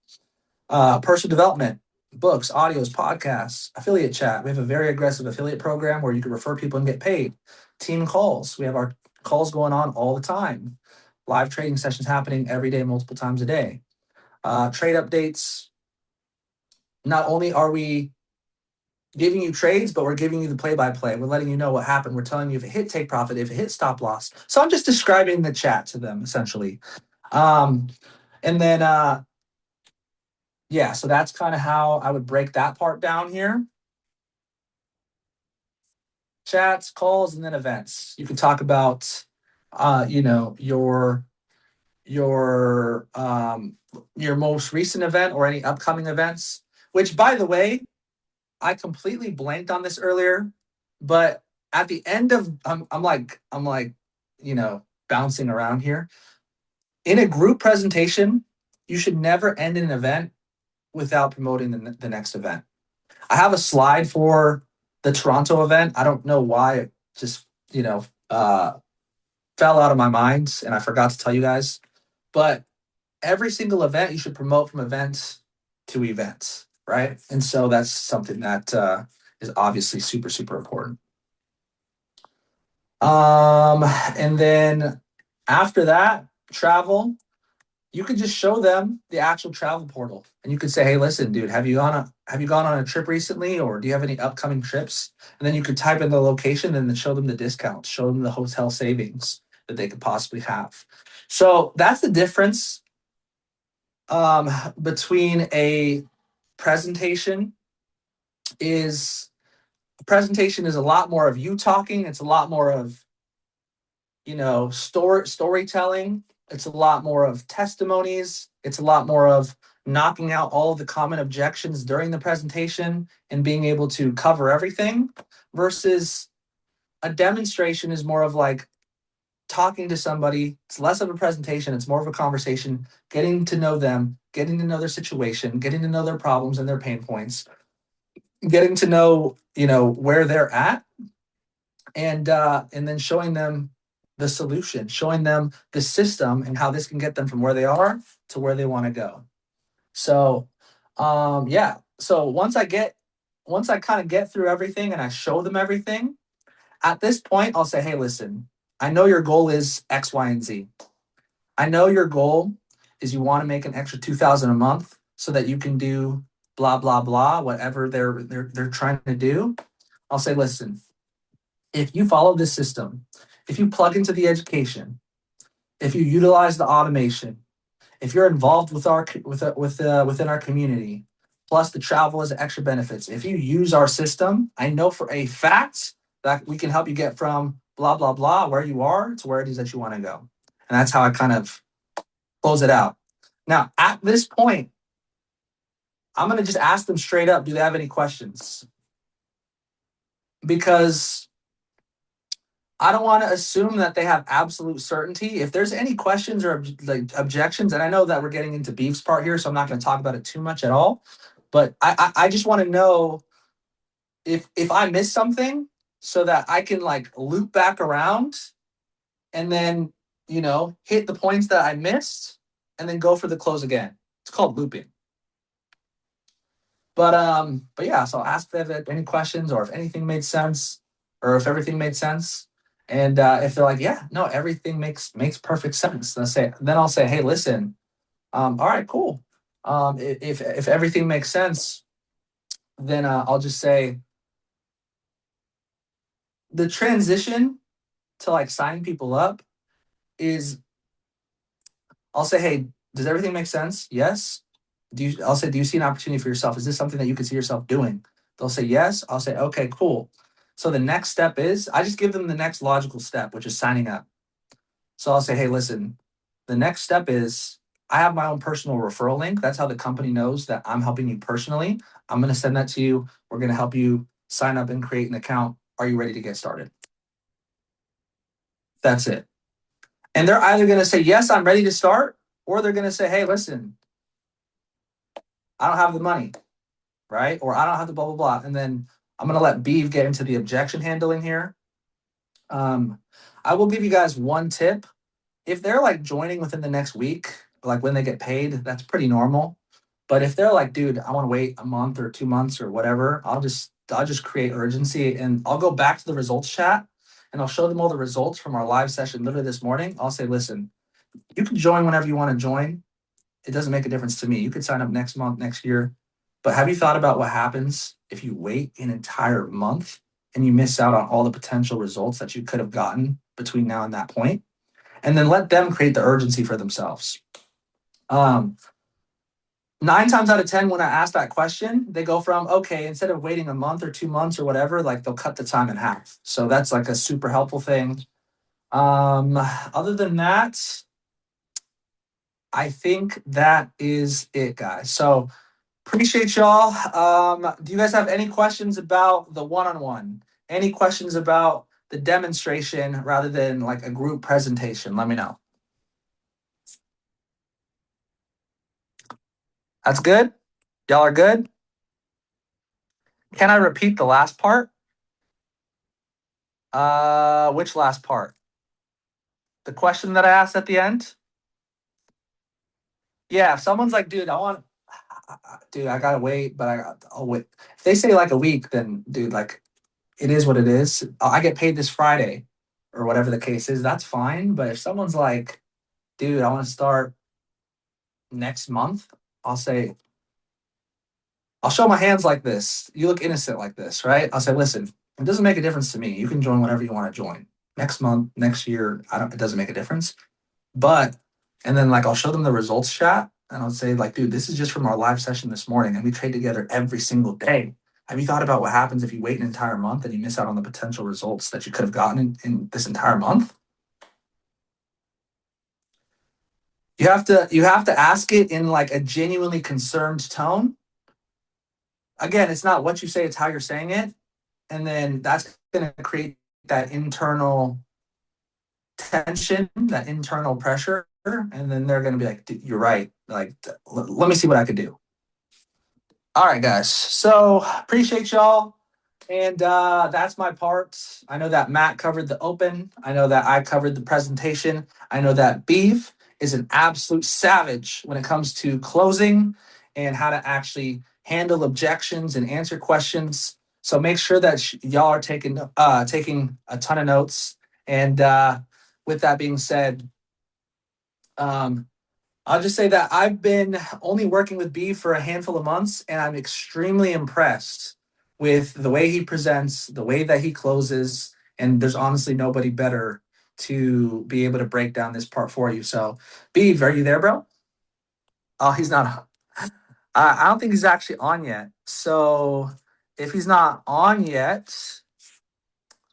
[SPEAKER 2] Personal development, books, audios, podcasts, affiliate chat. We have a very aggressive affiliate program where you can refer people and get paid. Team calls. We have our calls going on all the time. Live trading sessions happening every day, multiple times a day. Trade updates. Not only are we giving you trades, but we're giving you the play-by-play. We're letting you know what happened. We're telling you if it hit take profit, if it hit stop loss. So I'm just describing the chat to them essentially. Um, and then yeah, so that's kind of how I would break that part down here. Chats, calls, and then events. You can talk about you know, your your most recent event or any upcoming events. Which, by the way, I completely blanked on this earlier, but at the end of I'm like you know bouncing around here in a group presentation. You should never end an event without promoting the next event. I have a slide for the Toronto event. I don't know why it just fell out of my mind and I forgot to tell you guys. But every single event you should promote from events to events, right? And so that's something that is obviously super super important. And then after that, travel. You could just show them the actual travel portal, and you could say, "Hey, listen, dude, have you gone on a trip recently, or do you have any upcoming trips?" And then you could type in the location and then show them the discounts, show them the hotel savings that they could possibly have. So that's the difference between a presentation is a presentation is a lot more of you talking. It's a lot more of storytelling. It's a lot more of testimonies. It's a lot more of knocking out all of the common objections during the presentation and being able to cover everything versus a demonstration is more of like talking to somebody. It's less of a presentation. It's more of a conversation, getting to know them, getting to know their situation, getting to know their problems and their pain points, getting to know, where they're at, and then showing them the solution, showing them the system and how this can get them from where they are to where they want to go. So, yeah. So once I kind of get through everything and I show them everything, at this point, I'll say, hey, listen, I know your goal is X, Y, and Z. I know your goal is you want to make an extra 2,000 a month so that you can do blah blah blah, whatever they're trying to do. I'll say, listen, if you follow this system, if you plug into the education, if you utilize the automation, if you're involved within our community, plus the travel as extra benefits, if you use our system, I know for a fact that we can help you get from blah blah blah where you are to where it is that you want to go. And that's how I kind of close it out. Now, at this point, I'm going to just ask them straight up, do they have any questions? Because I don't want to assume that they have absolute certainty. If there's any questions or like objections, and I know that we're getting into Beef's part here, so I'm not going to talk about it too much at all. But I just want to know if I miss something so that I can like loop back around and then hit the points that I missed and then go for the close again. It's called looping. But yeah, so I'll ask if they have any questions or if anything made sense or if everything made sense. And if they're like, yeah, no, everything makes perfect sense, then I'll say, hey, listen, all right, cool. If everything makes sense, then I'll just say the transition to like signing people up is I'll say, hey, does everything make sense? Yes. I'll say, do you see an opportunity for yourself? Is this something that you could see yourself doing? They'll say yes. I'll say, okay, cool. So the next step is I just give them the next logical step, which is signing up. So I'll say, hey, listen, the next step is I have my own personal referral link. That's how the company knows that I'm helping you personally. I'm going to send that to you. We're going to help you sign up and create an account. Are you ready to get started? That's it. And they're either going to say, yes, I'm ready to start, or they're going to say, hey, listen, I don't have the money, right? Or I don't have the blah, blah, blah. And then I'm going to let Beeve get into the objection handling here. Um, I will give you guys one tip. If they're like joining within the next week, like when they get paid, that's pretty normal. But if they're like, dude, I want to wait a month or 2 months or whatever, I'll just create urgency and I'll go back to the results chat and I'll show them all the results from our live session literally this morning. I'll say, listen, you can join whenever you want to join. It doesn't make a difference to me. You could sign up next month, next year. But have you thought about what happens if you wait an entire month and you miss out on all the potential results that you could have gotten between now and that point? And then let them create the urgency for themselves. Um, 9 times out of 10, when I ask that question, they go from, okay, instead of waiting a month or 2 months or whatever, like they'll cut the time in half. So that's like a super helpful thing. Other than that, I think that is it, guys. So appreciate y'all. Do you guys have any questions about the one-on-one? Any questions about the demonstration rather than like a group presentation? Let me know. That's good. Y'all are good. Can I repeat the last part? Which last part? The question that I asked at the end? Yeah, if someone's like, dude, dude, I gotta wait, but I'll wait. If they say like a week, then dude, like it is what it is. I get paid this Friday or whatever the case is. That's fine. But if someone's like, dude, I want to start next month, I'll say, I'll show my hands like this. You look innocent like this, right? I'll say, listen, it doesn't make a difference to me. You can join whenever you want to join. Next month, next year, I don't. It doesn't make a difference. But and then like I'll show them the results chat and I'll say like, dude, this is just from our live session this morning, and we trade together every single day. Have you thought about what happens if you wait an entire month and you miss out on the potential results that you could have gotten in this entire month? You have to ask it in like a genuinely concerned tone. Again, it's not what you say, it's how you're saying it. And then that's going to create that internal tension, that internal pressure. And then they're going to be like, you're right. Like, let me see what I could do. All right, guys. So appreciate y'all. And that's my part. I know that Matt covered the open. I know that I covered the presentation. I know that Beef is an absolute savage when it comes to closing and how to actually handle objections and answer questions. So make sure that y'all are taking a ton of notes. And with that being said, um, I'll just say that I've been only working with B for a handful of months, and I'm extremely impressed with the way he presents, the way that he closes, and there's honestly nobody better to be able to break down this part for you. So, Beeve, are you there, bro? Oh, he's not. I don't think he's actually on yet. So, if he's not on yet,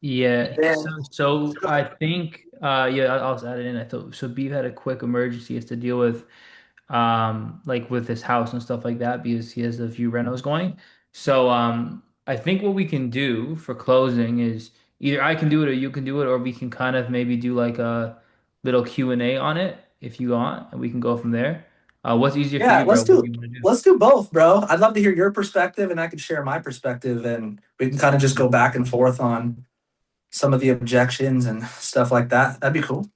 [SPEAKER 1] Yeah, so
[SPEAKER 2] then
[SPEAKER 1] so I think yeah, I'll just add it in. I thought so Beef had a quick emergency he has to deal with like with his house and stuff like that because he has a few renos going. So I think what we can do for closing is either I can do it or you can do it, or we can kind of maybe do like a little Q&A on it if you want, and we can go from there. What's easier for
[SPEAKER 2] yeah,
[SPEAKER 1] you, bro? What do you want to do?
[SPEAKER 2] let's do both, bro. I'd love to hear your perspective, and I can share my perspective, and we can kind of just go back and forth on some of the objections and stuff like that. That'd be cool.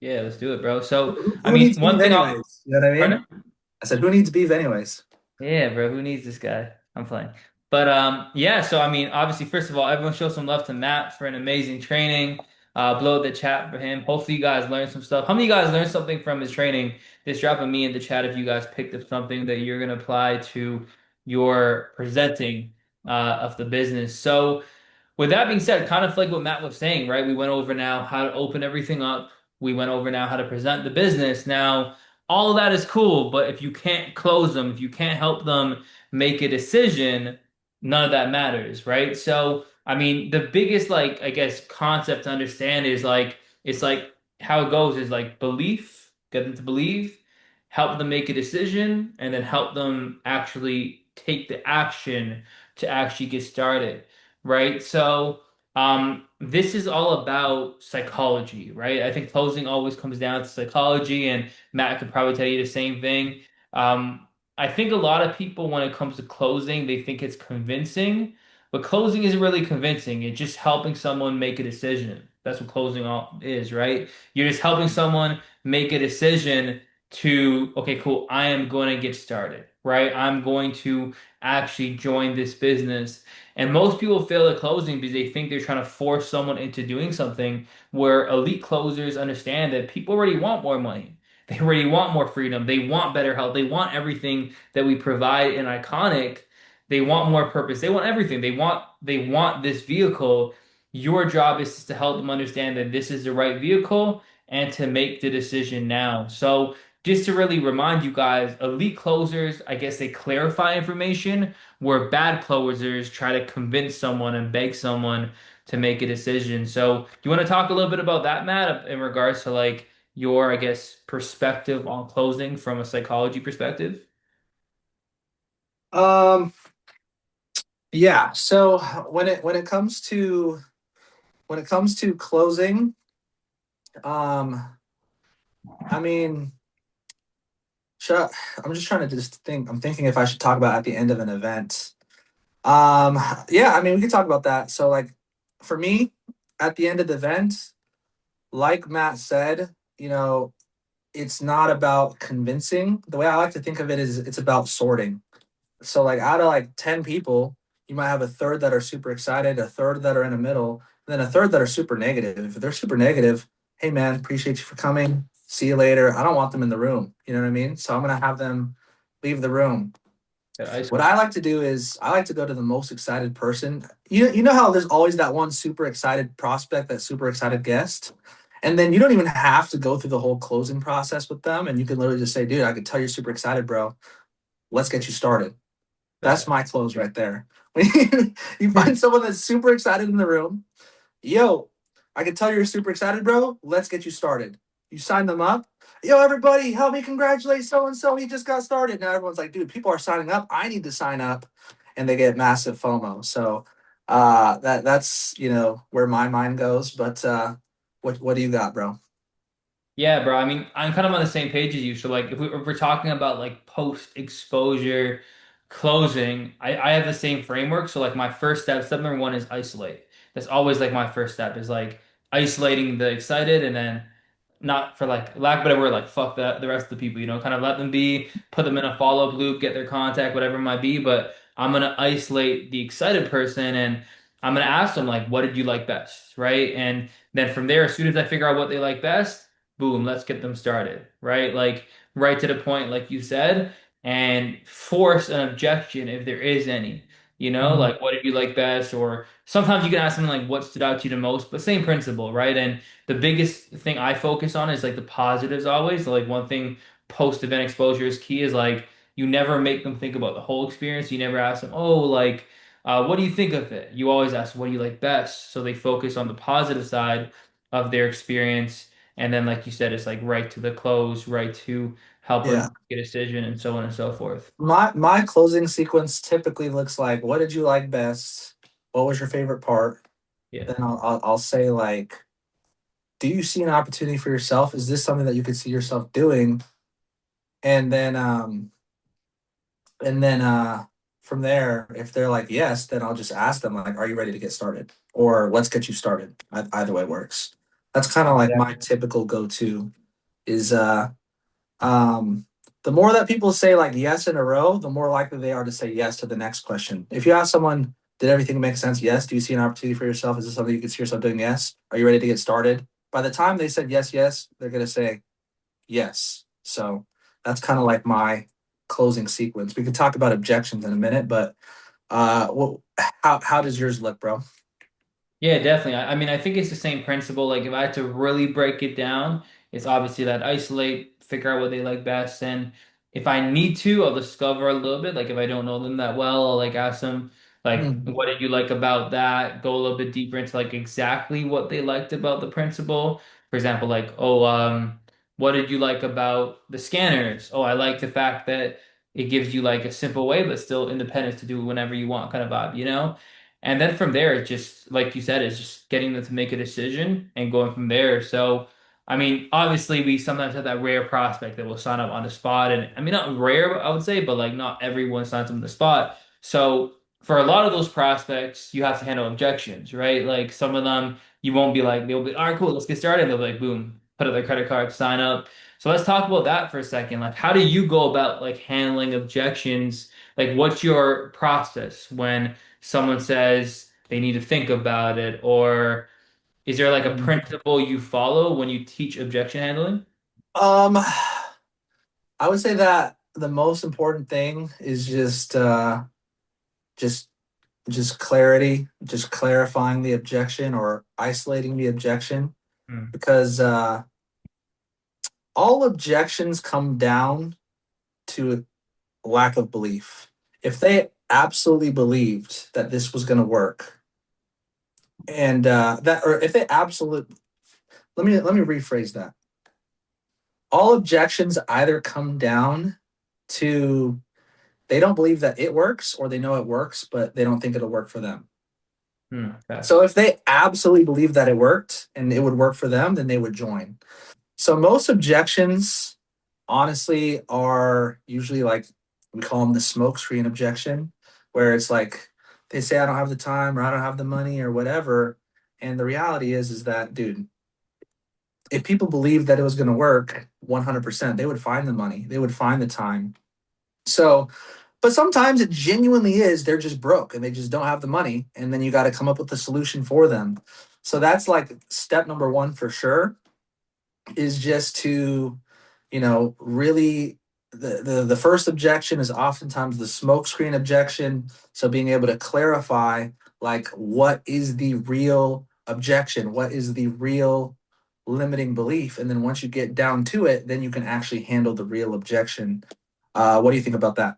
[SPEAKER 1] Yeah, let's do it, bro. So, I
[SPEAKER 2] Who
[SPEAKER 1] mean,
[SPEAKER 2] needs beef
[SPEAKER 1] one thing I'll,
[SPEAKER 2] anyways? You know what I mean?
[SPEAKER 1] pardon?
[SPEAKER 2] I said, who needs beef anyways?
[SPEAKER 1] Yeah, bro, who needs this guy? I'm playing. But yeah, so I mean, obviously, first of all, everyone show some love to Matt for an amazing training. Blow the chat for him. Hopefully you guys learned some stuff. How many of you guys learned something from his training? Just dropping me in the chat if you guys picked up something that you're gonna apply to your presenting of the business. So with that being said, kind of like what Matt was saying, right? We went over now how to open everything up. We went over now how to present the business. Now, all of that is cool, but if you can't close them, if you can't help them make a decision, none of that matters, right? So, I mean, the biggest, like, I guess, concept to understand is like, it's like how it goes is like belief, get them to believe, help them make a decision, and then help them actually take the action to actually get started, right? So, this is all about psychology, right? I think closing always comes down to psychology, and Matt could probably tell you the same thing. Um, I think a lot of people, when it comes to closing, they think it's convincing, but closing isn't really convincing. It's just helping someone make a decision. That's what closing all is, right? You're just helping someone make a decision to, okay, cool, I am going to get started, right? I'm going to actually join this business. And most people fail at closing because they think they're trying to force someone into doing something where elite closers understand that people already want more money. They already want more freedom. They want better health. They want everything that we provide in Iconic. They want more purpose. They want everything. They want this vehicle. Your job is to help them understand that this is the right vehicle and to make the decision now. So just to really remind you guys, elite closers, I guess they clarify information, where bad closers try to convince someone and beg someone to make a decision. So, do you want to talk a little bit about that, Matt, in regards to like your, I guess, perspective on closing from a psychology perspective?
[SPEAKER 2] Um, yeah. So when it comes to closing, um, I mean, shut, I'm just trying to just think. I'm thinking if I should talk about at the end of an event. Um, yeah, I mean, we could talk about that. So, like, for me, at the end of the event, like Matt said, it's not about convincing. The way I like to think of it is it's about sorting. So like out of like 10 people, you might have a third that are super excited, a third that are in the middle, and then a third that are super negative. If they're super negative, hey man, appreciate you for coming. See you later. I don't want them in the room. You know what I mean? So I'm gonna have them leave the room.
[SPEAKER 1] That ice
[SPEAKER 2] What
[SPEAKER 1] cold.
[SPEAKER 2] I like to do is I like to go to the most excited person. You know how there's always that one super excited prospect, that super excited guest. And then you don't even have to go through the whole closing process with them. And you can literally just say, dude, I could tell you're super excited, bro. Let's get you started. That's
[SPEAKER 1] That.
[SPEAKER 2] my close right there. When you find someone that's super excited in the room, yo, I can tell you're super excited, bro. Let's get you started. You sign them up. Yo, everybody, help me congratulate so and so. He just got started. Now everyone's like, dude, people are signing up. I need to sign up, and they get massive FOMO. So that's where my mind goes. But what do you got, bro?
[SPEAKER 1] Yeah, bro. I mean, I'm kind of on the same page as you. So, like, if we're talking about like post exposure closing, I have the same framework. So, like, my first step number one is isolate. That's always like my first step is like isolating the excited and then not for like lack of a better word, like fuck that the rest of the people, kind of let them be, put them in a follow-up loop, get their contact, whatever it might be. But I'm gonna isolate the excited person and I'm gonna ask them like, what did you like best, right? And then from there, as soon as I figure out what they like best boom, let's get them started, right? Like right to the point, like you said, and force an objection if there is any.
[SPEAKER 2] Mhm.
[SPEAKER 1] Like what did you like best? Or sometimes you can ask them like what stood out to you the most, but same principle, right? And the biggest thing I focus on is like the positives always. Like one thing post-event exposure is key is like you never make them think about the whole experience. You never ask them, oh, like what do you think of it? You always ask, what do you like best? So they focus on the positive side of their experience and then, like you said, it's like right to the close, right to help
[SPEAKER 2] Yeah.
[SPEAKER 1] them get a decision, and so on and so forth.
[SPEAKER 2] My closing sequence typically looks like, what did you like best? What was your favorite part?
[SPEAKER 1] Yeah.
[SPEAKER 2] Then I'll say like, do you see an opportunity for yourself? Is this something that you could see yourself doing? And then from there, if they're like yes, then I'll just ask them like, are you ready to get started? Or let's get you started. Either way works. That's kind of like my typical go-to is um the more that people say like yes in a row, the more likely they are to say yes to the next question. If you ask someone, did everything make sense? Yes. Do you see an opportunity for yourself? Is this something you can see yourself doing? Yes. Are you ready to get started? By the time they said yes, yes, they're gonna say yes. So that's kind of like my closing sequence. We could talk about objections in a minute, but what how does yours look, bro?
[SPEAKER 1] Yeah, definitely. I mean, I think it's the same principle. Like, if I had to really break it down, it's obviously that isolate, figure out what they like best, and if I need to, I'll discover a little bit. Like, if I don't know them that well, I'll like ask them, like,
[SPEAKER 2] Hmm.
[SPEAKER 1] what did you like about that? Go a little bit deeper into like exactly what they liked about the principle. For example, like, oh, what did you like about the scanners? Oh, I like the fact that it gives you like a simple way, but still independence to do whenever you want, kind of vibe. And then from there, it's just like you said, it's just getting them to make a decision and going from there. So, I mean, obviously, we sometimes have that rare prospect that will sign up on the spot, and I mean, not rare, I would say, but like not everyone signs up on the spot. So, for a lot of those prospects, you have to handle objections, right? Like some of them, you won't be like, they'll be, all right, cool, let's get started. And they'll be like, boom, put up their credit card, sign up. So let's talk about that for a second. Like, how do you go about like handling objections? Like, what's your process when someone says they need to think about it, or is there like a principle you follow when you teach objection handling?
[SPEAKER 2] Um, I would say that the most important thing is just just clarity, just clarifying the objection or isolating the objection
[SPEAKER 1] Hmm.
[SPEAKER 2] because all objections come down to lack of belief. If they absolutely believed that this was going to work, and that, or if they absolutely, let me rephrase that. All objections either come down to they don't believe that it works, or they know it works, but they don't think it'll work for them.
[SPEAKER 1] Okay.
[SPEAKER 2] So if they absolutely believe that it worked and it would work for them, then they would join. So most objections, honestly, are usually like we call them the smokescreen objection, where it's like they say I don't have the time or I don't have the money or whatever. And the reality is that, dude, if people believed that it was going to work 100%, they would find the money, they would find the time. So, but sometimes it genuinely is they're just broke and they just don't have the money. And then you got to come up with a solution for them. So that's like step number one for sure, is just to, really the first objection is oftentimes the smokescreen objection. So being able to clarify like what is the real objection, what is the real limiting belief, and then once you get down to it, then you can actually handle the real objection. What do you think about that?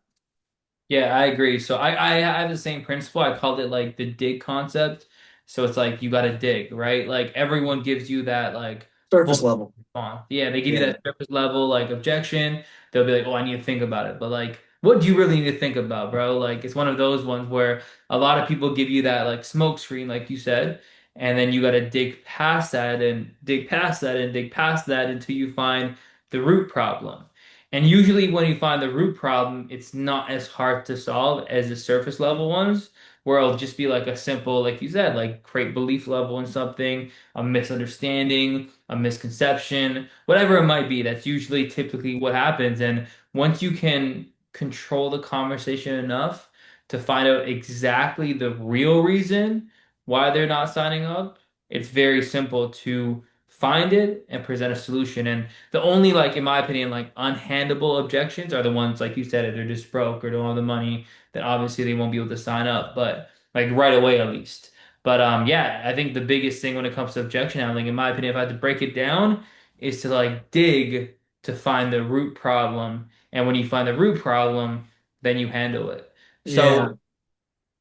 [SPEAKER 1] Yeah, I agree. So I have the same principle. I called it like the dig concept. So it's like you got to dig, right? Like everyone gives you that like
[SPEAKER 2] Surface
[SPEAKER 1] full
[SPEAKER 2] level.
[SPEAKER 1] response. Yeah, they give you
[SPEAKER 2] Yeah.
[SPEAKER 1] that surface level like objection. They'll be like, "Oh, I need to think about it." But like, what do you really need to think about, bro? Like it's one of those ones where a lot of people give you that like smoke screen, like you said, and then you got to dig past that and dig past that and dig past that until you find the root problem. And usually when you find the root problem, it's not as hard to solve as the surface level ones, where it'll just be like a simple, like you said, like create belief level in something, a misunderstanding, a misconception, whatever it might be. That's usually typically what happens. And once you can control the conversation enough to find out exactly the real reason why they're not signing up, it's very simple to find it and present a solution. And the only, like, in my opinion, like unhandable objections are the ones, like you said, if they're just broke or don't have the money, then obviously they won't be able to sign up. But like right away at least. But yeah, I think the biggest thing when it comes to objection handling, in my opinion, if I had to break it down, is to like dig to find the root problem. And when you find the root problem, then you handle it.
[SPEAKER 2] Yeah.
[SPEAKER 1] So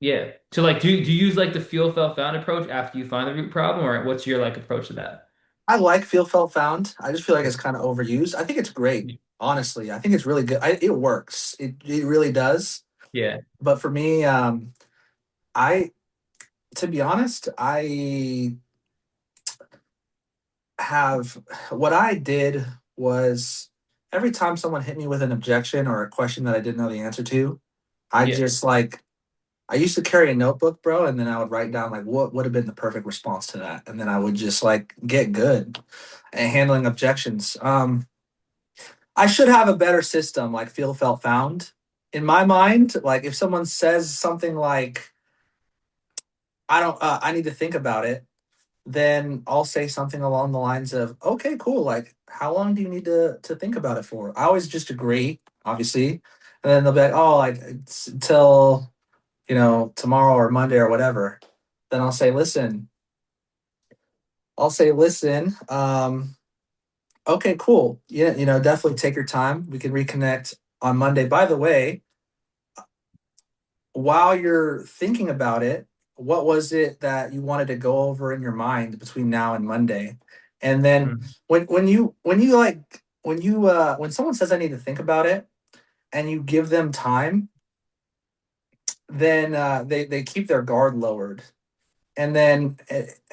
[SPEAKER 1] yeah. So like do you use like the feel felt found approach after you find the root problem, or what's your like approach to that?
[SPEAKER 2] I like feel felt found. I just feel like it's kind of overused. I think it's great. Honestly, I think it's really good. It works. It really does.
[SPEAKER 1] Yeah.
[SPEAKER 2] But for me, I to be honest, I have what I did was every time someone hit me with an objection or a question that I didn't know the answer to, I
[SPEAKER 1] Yeah.
[SPEAKER 2] just like I used to carry a notebook, bro, and then I would write down like what would have been the perfect response to that, and then I would just like get good at handling objections. I should have a better system like feel felt found. In my mind, like if someone says something like I don't I need to think about it, then I'll say something along the lines of, "Okay, cool. Like how long do you need to think about it for?" I always just agree, obviously. And then they'll be like, "Oh, like it's until, tomorrow or Monday or whatever." Then I'll say, "Listen, okay, cool. Yeah, definitely take your time. We can reconnect on Monday. By the way, while you're thinking about it, what was it that you wanted to go over in your mind between now and Monday? And then
[SPEAKER 1] Mhm.
[SPEAKER 2] when someone says I need to think about it and you give them time, then they keep their guard lowered. And then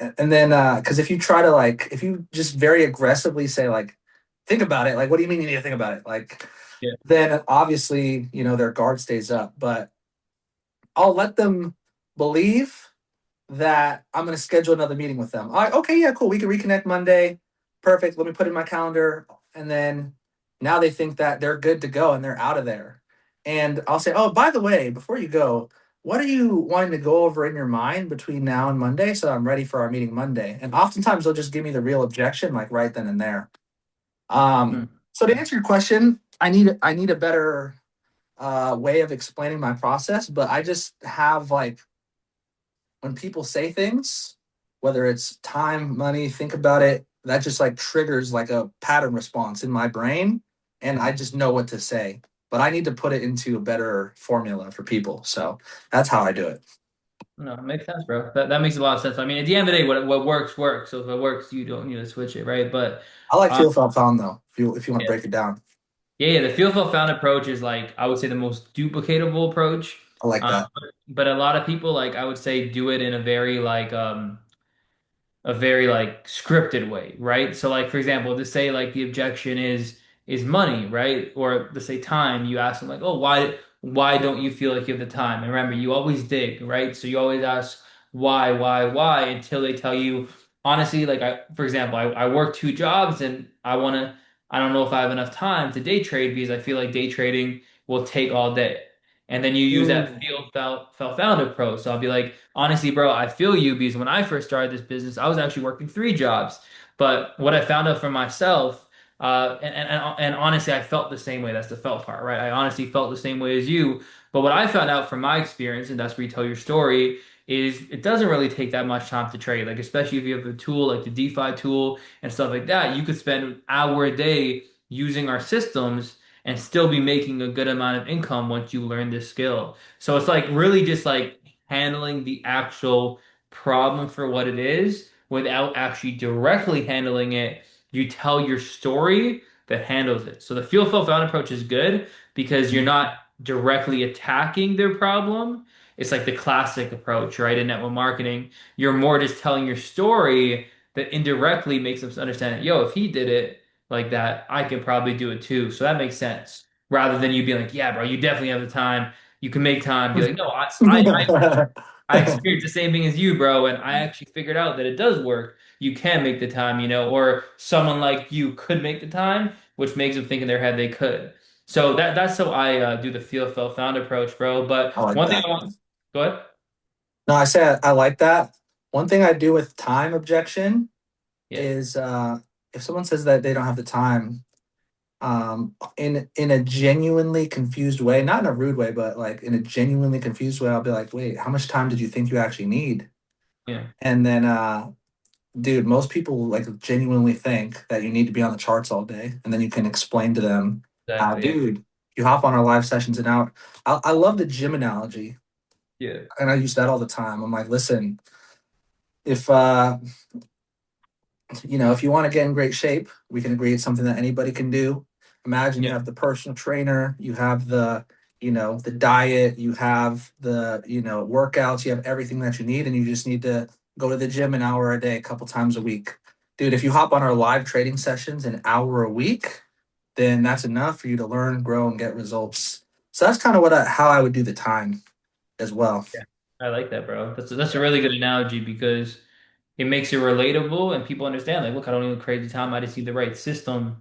[SPEAKER 2] because if you try to like if you just very aggressively say like think about it, like what do you mean you need to think about it? Like
[SPEAKER 1] Yeah.
[SPEAKER 2] then obviously, their guard stays up. But I'll let them believe that I'm going to schedule another meeting with them. All right, okay, yeah, cool. We can reconnect Monday. Perfect. Let me put it in my calendar. And then now they think that they're good to go and they're out of there. And I'll say, oh, by the way, before you go, what are you wanting to go over in your mind between now and Monday? So I'm ready for our meeting Monday. And oftentimes they'll just give me the real objection, like right then and there.
[SPEAKER 1] Mhm.
[SPEAKER 2] So to answer your question, I need a better way of explaining my process, but I just have like when people say things, whether it's time, money, think about it, that just like triggers like a pattern response in my brain, and I just know what to say. But I need to put it into a better formula for people. So that's how I do it.
[SPEAKER 1] No, it makes sense, bro. That makes a lot of sense. I mean, at the end of the day, what works works. So if it works, you don't need to switch it, right? But
[SPEAKER 2] I like
[SPEAKER 1] um,
[SPEAKER 2] feel felt found though. If you want to
[SPEAKER 1] yeah,
[SPEAKER 2] break it down,
[SPEAKER 1] yeah, the feel felt found approach is like I would say the most duplicatable approach.
[SPEAKER 2] I like that.
[SPEAKER 1] But a lot of people like I would say do it in a very like scripted way, right? So like for example, to say like the objection is money, right? Or to say time, you ask them like, "Oh, why don't you feel like you have the time?" And remember, you always dig, right? So you always ask why until they tell you honestly, like I for example, I work two jobs and I don't know if I have enough time to day trade because I feel like day trading will take all day. And then you use that
[SPEAKER 2] Mm.
[SPEAKER 1] feel found approach. So I'll be like, honestly, bro, I feel you because when I first started this business, I was actually working three jobs. But what I found out for myself, and honestly, I felt the same way. That's the felt part, right? I honestly felt the same way as you. But what I found out from my experience, and that's where you tell your story, is it doesn't really take that much time to trade. Like, especially if you have a tool like the DeFi tool and stuff like that, you could spend an hour a day using our systems and still be making a good amount of income once you learn this skill. So it's like really just like handling the actual problem for what it is without actually directly handling it. You tell your story that handles it. So the feel felt found approach is good because you're not directly attacking their problem. It's like the classic approach, right? In network marketing, you're more just telling your story that indirectly makes them understand that, yo, if he did it like that, I can probably do it too. So that makes sense. Rather than you being like, yeah, bro, you definitely have the time. You can make time. Be like, no, I experienced the same thing as you, bro, and I actually figured out that it does work. You can make the time, or someone like you could make the time, which makes them think in their head they could. So that's how I do the feel, felt, found approach, bro. But
[SPEAKER 2] I like
[SPEAKER 1] one thing
[SPEAKER 2] that.
[SPEAKER 1] I want, go ahead.
[SPEAKER 2] No, I said I like that. One thing I do with time objection
[SPEAKER 1] Yeah,
[SPEAKER 2] is if someone says that they don't have the time, in a genuinely confused way, not in a rude way, but like in a genuinely confused way, I'll be like, wait, how much time did you think you actually need?
[SPEAKER 1] yeah,
[SPEAKER 2] And then dude, most people like genuinely think that you need to be on the charts all day, and then you can explain to them how,
[SPEAKER 1] exactly. Yeah,
[SPEAKER 2] dude, you hop on our live sessions and out. I love the gym analogy,
[SPEAKER 1] yeah,
[SPEAKER 2] and I use that all the time. I'm like, listen, if if you want to get in great shape, we can agree it's something that anybody can do. Imagine you
[SPEAKER 1] yeah.
[SPEAKER 2] have the personal trainer, you have the diet, you have the workouts, you have everything that you need, and you just need to go to the gym an hour a day, a couple times a week. Dude, if you hop on our live trading sessions an hour a week, then that's enough for you to learn, grow, and get results. So that's kind of how I would do the time as well.
[SPEAKER 1] Yeah. I like that, bro. That's a really good analogy because it makes it relatable and people understand like look, I don't need a crazy time, I just need the right system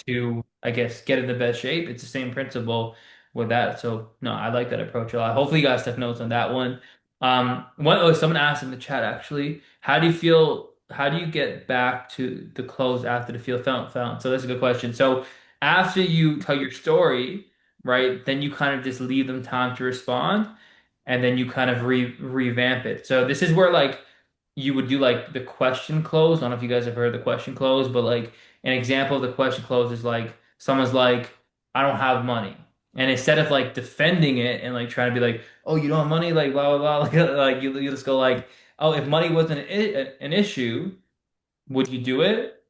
[SPEAKER 1] to I guess get in the best shape. It's the same principle with that. So no, I like that approach a lot. Hopefully you guys took notes on that one. Someone asked in the chat actually, how do you get back to the close after the field found? So that's a good question. So after you tell your story, right, then you kind of just leave them time to respond and then you kind of revamp it. So this is where like you would do like the question close. I don't know if you guys have heard the question close, but like an example of the question close is like someone's like, I don't have money. And instead of like defending it and like trying to be like, oh, you don't have money, like blah blah blah, like you just go like, oh, if money wasn't an issue, would you do it?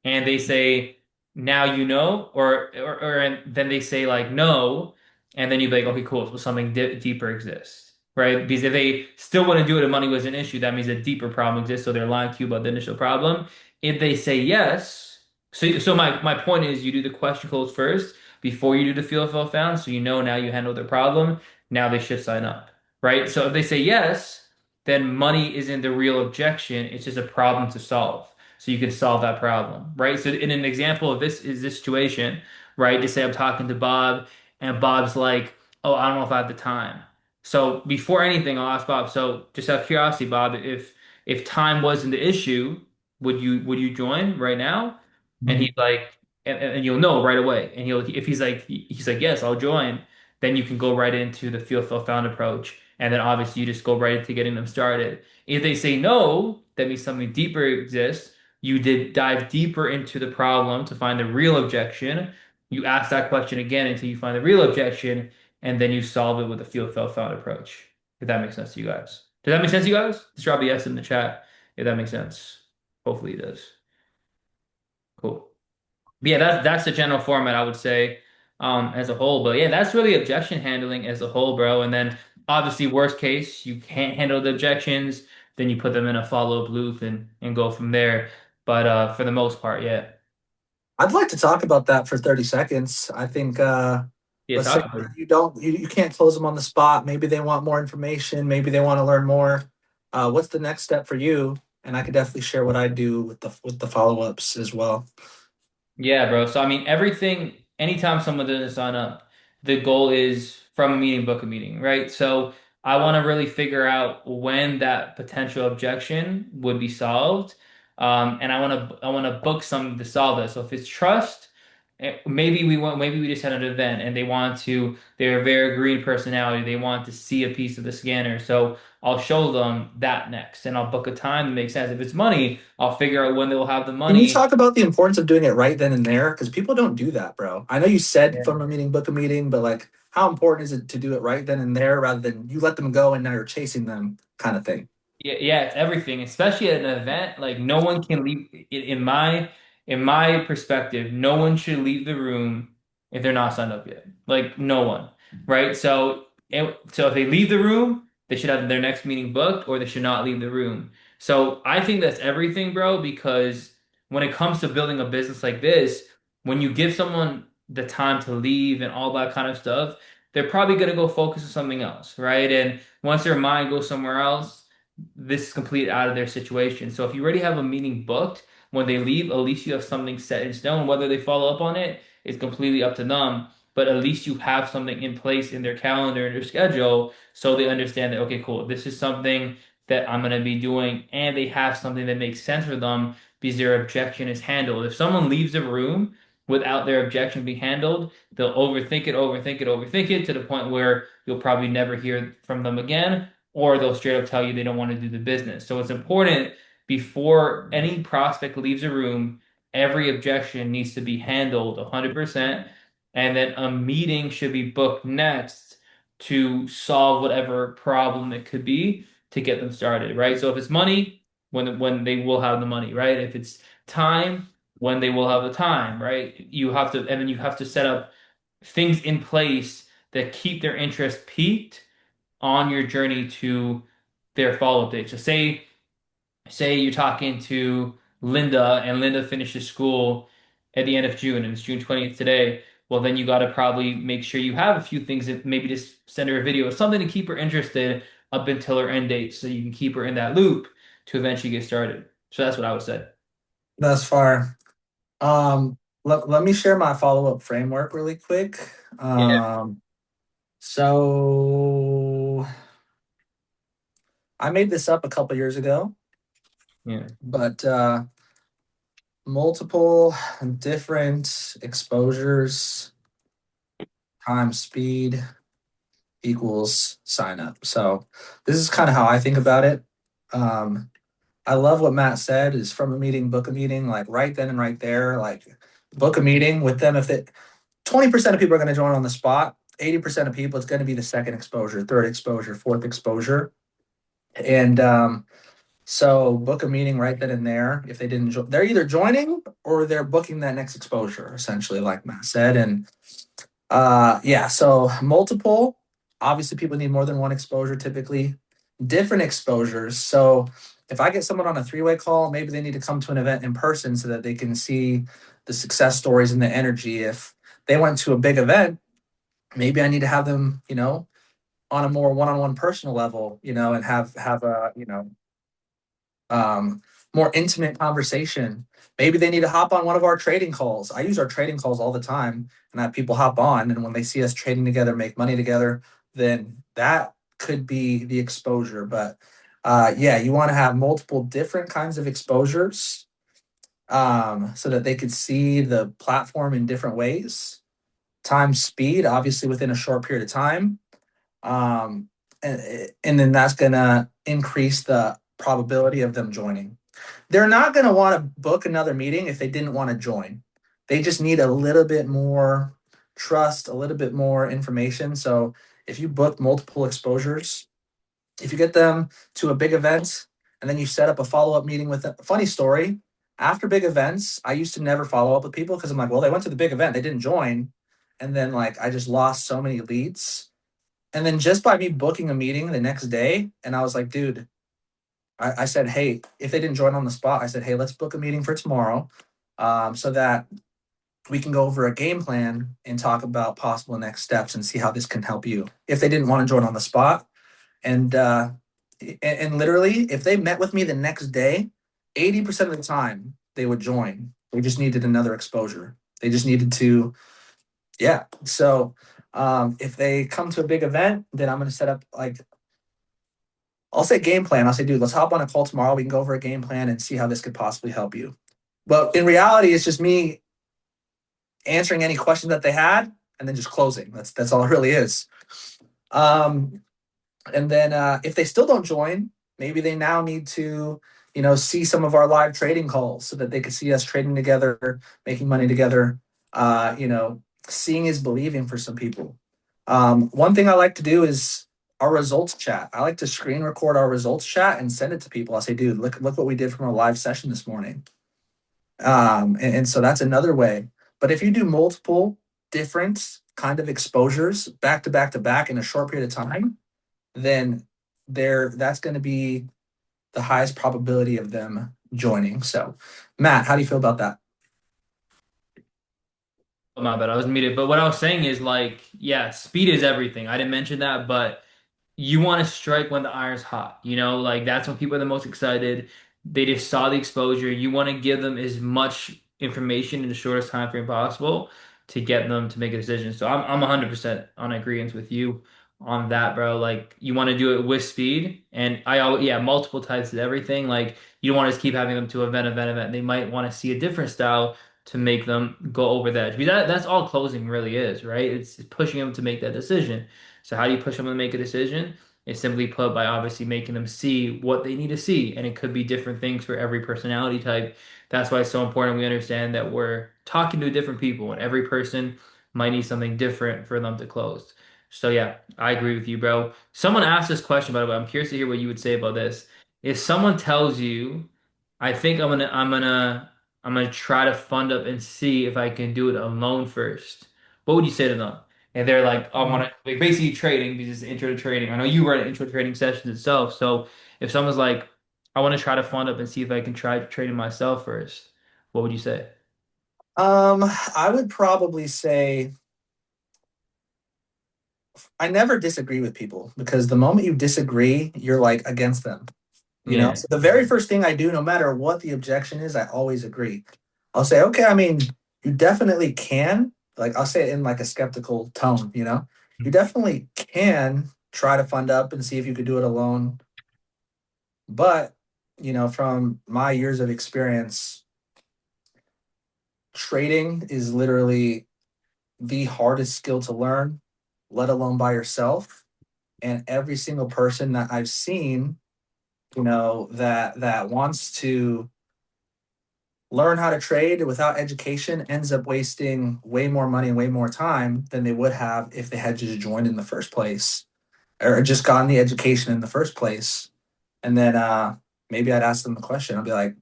[SPEAKER 1] And they say, now you know, or and then they say like no, and then you'd be like, okay, cool, so something deeper exists, right? Because if they still want to do it and money was an issue, that means a deeper problem exists, so they're lying to you about the initial problem. If they say yes, so my point is you do the question close first before you do the fill found, so you know now you handle their problem, now they should sign up, right? So if they say yes, then money isn't the real objection, it's just a problem to solve so you can solve that problem, right? So in an example of this situation, right? Just say I'm talking to Bob and Bob's like, "Oh, I don't know if I have the time." So before anything, I'll ask Bob. So just out of curiosity, Bob, if time wasn't the issue, would you join right now? And he's like, and you'll know right away. And if he's like, yes, I'll join. Then you can go right into the feel found approach, and then obviously you just go right into getting them started. If they say no, that means something deeper exists You did dive deeper into the problem to find the real objection. You ask that question again until you find the real objection, and then you solve it with a feel felt found approach. If that makes sense to you guys. Does that make sense to you guys? Just drop a yes in the chat if that makes sense. Hopefully it does. Cool. But yeah, that's the general format I would say as a whole. But yeah, that's really objection handling as a whole, bro. And then obviously worst case, you can't handle the objections, then you put them in a follow-up loop and go from there. But for the most part, yeah.
[SPEAKER 2] I'd like to talk about that for 30 seconds. I think
[SPEAKER 1] Yeah,
[SPEAKER 2] let's say
[SPEAKER 1] talk about it.
[SPEAKER 2] you can't close them on the spot. Maybe they want more information, maybe they want to learn more. What's the next step for you? And I could definitely share what I do with the follow-ups as well.
[SPEAKER 1] Yeah, bro. So I mean, everything, anytime someone doesn't sign up, the goal is from a meeting, book a meeting, right? So I want to really figure out when that potential objection would be solved. And I want to book something to solve that. So if it's trust, maybe we just had an event and they're a very green personality. They want to see a piece of the scanner. So I'll show them that next and I'll book a time that makes sense. If it's money, I'll figure out when they will have the
[SPEAKER 2] Can you
[SPEAKER 1] money.
[SPEAKER 2] talk about the importance of doing it right then and there? Because people don't do that, bro. I know you said from a meeting, book a meeting, but like, how important is it to do it right then and there rather than you let them go and now you're chasing them kind of thing?
[SPEAKER 1] Yeah, yeah, it's everything, especially at an event. Like no one can leave in my perspective, no one should leave the room if they're not signed up yet. Like no one, right? So if they leave the room, they should have their next meeting booked, or they should not leave the room. So I think that's everything, bro, because when it comes to building a business like this, when you give someone the time to leave and all that kind of stuff, they're probably gonna go focus on something else, right? And once their mind goes somewhere else, this is complete out of their situation. So if you already have a meeting booked, when they leave, at least you have something set in stone. Whether they follow up on it is completely up to them. But at least you have something in place in their calendar and their schedule so they understand that, okay, cool, this is something that I'm going to be doing. And they have something that makes sense for them because their objection is handled. If someone leaves a room without their objection being handled, they'll overthink it to the point where you'll probably never hear from them again, or they'll straight up tell you they don't want to do the business. So it's important before any prospect leaves a room, every objection needs to be handled 100%. And then a meeting should be booked next to solve whatever problem it could be to get them started, right? So if it's money, when they will have the money, right? If it's time, when they will have the time, right? And then you have to set up things in place that keep their interest peaked on your journey to their follow-up date. So say you're talking to Linda and Linda finishes school at the end of June and it's June 20th today. Well, then you got to probably make sure you have a few things that maybe just send her a video, something to keep her interested up until her end date so you can keep her in that loop to eventually get started. So that's what I would say.
[SPEAKER 2] Thus far. Let me share my follow-up framework really quick.
[SPEAKER 1] Yeah.
[SPEAKER 2] So I made this up a couple years ago,
[SPEAKER 1] Yeah.
[SPEAKER 2] but multiple different exposures times speed equals sign up. So this is kind of how I think about it. Um, I love what Matt said is from a meeting, book a meeting, like right then and right there, like book a meeting with them. If it 20% of people are going to join on the spot, 80% of people, it's going to be the second exposure, third exposure, fourth exposure. And so book a meeting right then and there. If they didn't, they're either joining or they're booking that next exposure, essentially, like Matt said. And yeah, so multiple. Obviously, people need more than one exposure typically. Different exposures. So if I get someone on a three-way call, maybe they need to come to an event in person so that they can see the success stories and the energy. If they went to a big event, maybe I need to have them, on a more one-on-one personal level, and have a, more intimate conversation. Maybe they need to hop on one of our trading calls. I use our trading calls all the time, and that people hop on, and when they see us trading together, make money together, then that could be the exposure. But yeah, you want to have multiple different kinds of exposures so that they could see the platform in different ways. Time, speed, obviously within a short period of time, and then that's gonna increase the probability of them joining. They're not going to want to book another meeting if they didn't want to join. They just need a little bit more trust, a little bit more information. So if you book multiple exposures, if you get them to a big event and then you set up a follow up meeting with them, funny story. After big events, I used to never follow up with people because I'm like, well, they went to the big event, they didn't join. And then like I just lost so many leads. And then just by me booking a meeting the next day, and I was like, dude, I said, hey, if they didn't join on the spot, I said, hey, let's book a meeting for tomorrow, so that we can go over a game plan and talk about possible next steps and see how this can help you. If they didn't want to join on the spot, and literally, if they met with me the next day, 80% of the time they would join. They just needed another exposure. They just needed to, yeah. So if they come to a big event, then I'm going to set up like I'll say game plan. I'll say, dude, let's hop on a call tomorrow. We can go over a game plan and see how this could possibly help you. But in reality, it's just me answering any questions that they had and then just closing. That's all it really is. Um, and then if they still don't join, maybe they now need to, see some of our live trading calls so that they could see us trading together, making money together. Seeing is believing for some people. One thing I like to do is our results chat. I like to screen record our results chat and send it to people. I say, dude, look what we did from our live session this morning. And so that's another way. But if you do multiple different kind of exposures back to back to back in a short period of time, then that's going to be the highest probability of them joining. So, Matt, how do you feel about that?
[SPEAKER 1] Oh, my bad, I was muted. But what I was saying is like, yeah, speed is everything. I didn't mention that, but you want to strike when the iron's hot. Like that's when people are the most excited. They just saw the exposure. You want to give them as much information in the shortest time frame possible to get them to make a decision. So I'm 100% on agreement with you on that, bro. Like you want to do it with speed, and I always yeah, multiple types of everything. Like you don't want to just keep having them to event. They might want to see a different style to make them go over that. Because that's all closing really is, right? It's pushing them to make that decision. So how do you push them to make a decision? It's simply put by obviously making them see what they need to see. And it could be different things for every personality type. That's why it's so important we understand that we're talking to different people and every person might need something different for them to close. So yeah, I agree with you, bro. Someone asked this question, by the way. I'm curious to hear what you would say about this. If someone tells you, I think I'm gonna try to fund up and see if I can do it alone first. What would you say to them? And they're like, I want to like basically trading because it's intro to trading. I know you were at intro trading sessions itself. So if someone's like, I want to try to fund up and see if I can try trading myself first, what would you say?
[SPEAKER 2] I would probably say I never disagree with people because the moment you disagree, you're like against them.
[SPEAKER 1] Yeah.
[SPEAKER 2] So the very first thing I do, no matter what the objection is, I always agree. I'll say, okay, I mean, you definitely can. Like, I'll say it in like a skeptical tone, you definitely can try to fund up and see if you could do it alone. But, from my years of experience, trading is literally the hardest skill to learn, let alone by yourself. And every single person that I've seen, that wants to learn how to trade without education ends up wasting way more money and way more time than they would have if they had just joined in the first place or just gotten the education in the first place. And then maybe I'd ask them the question. I'll be like,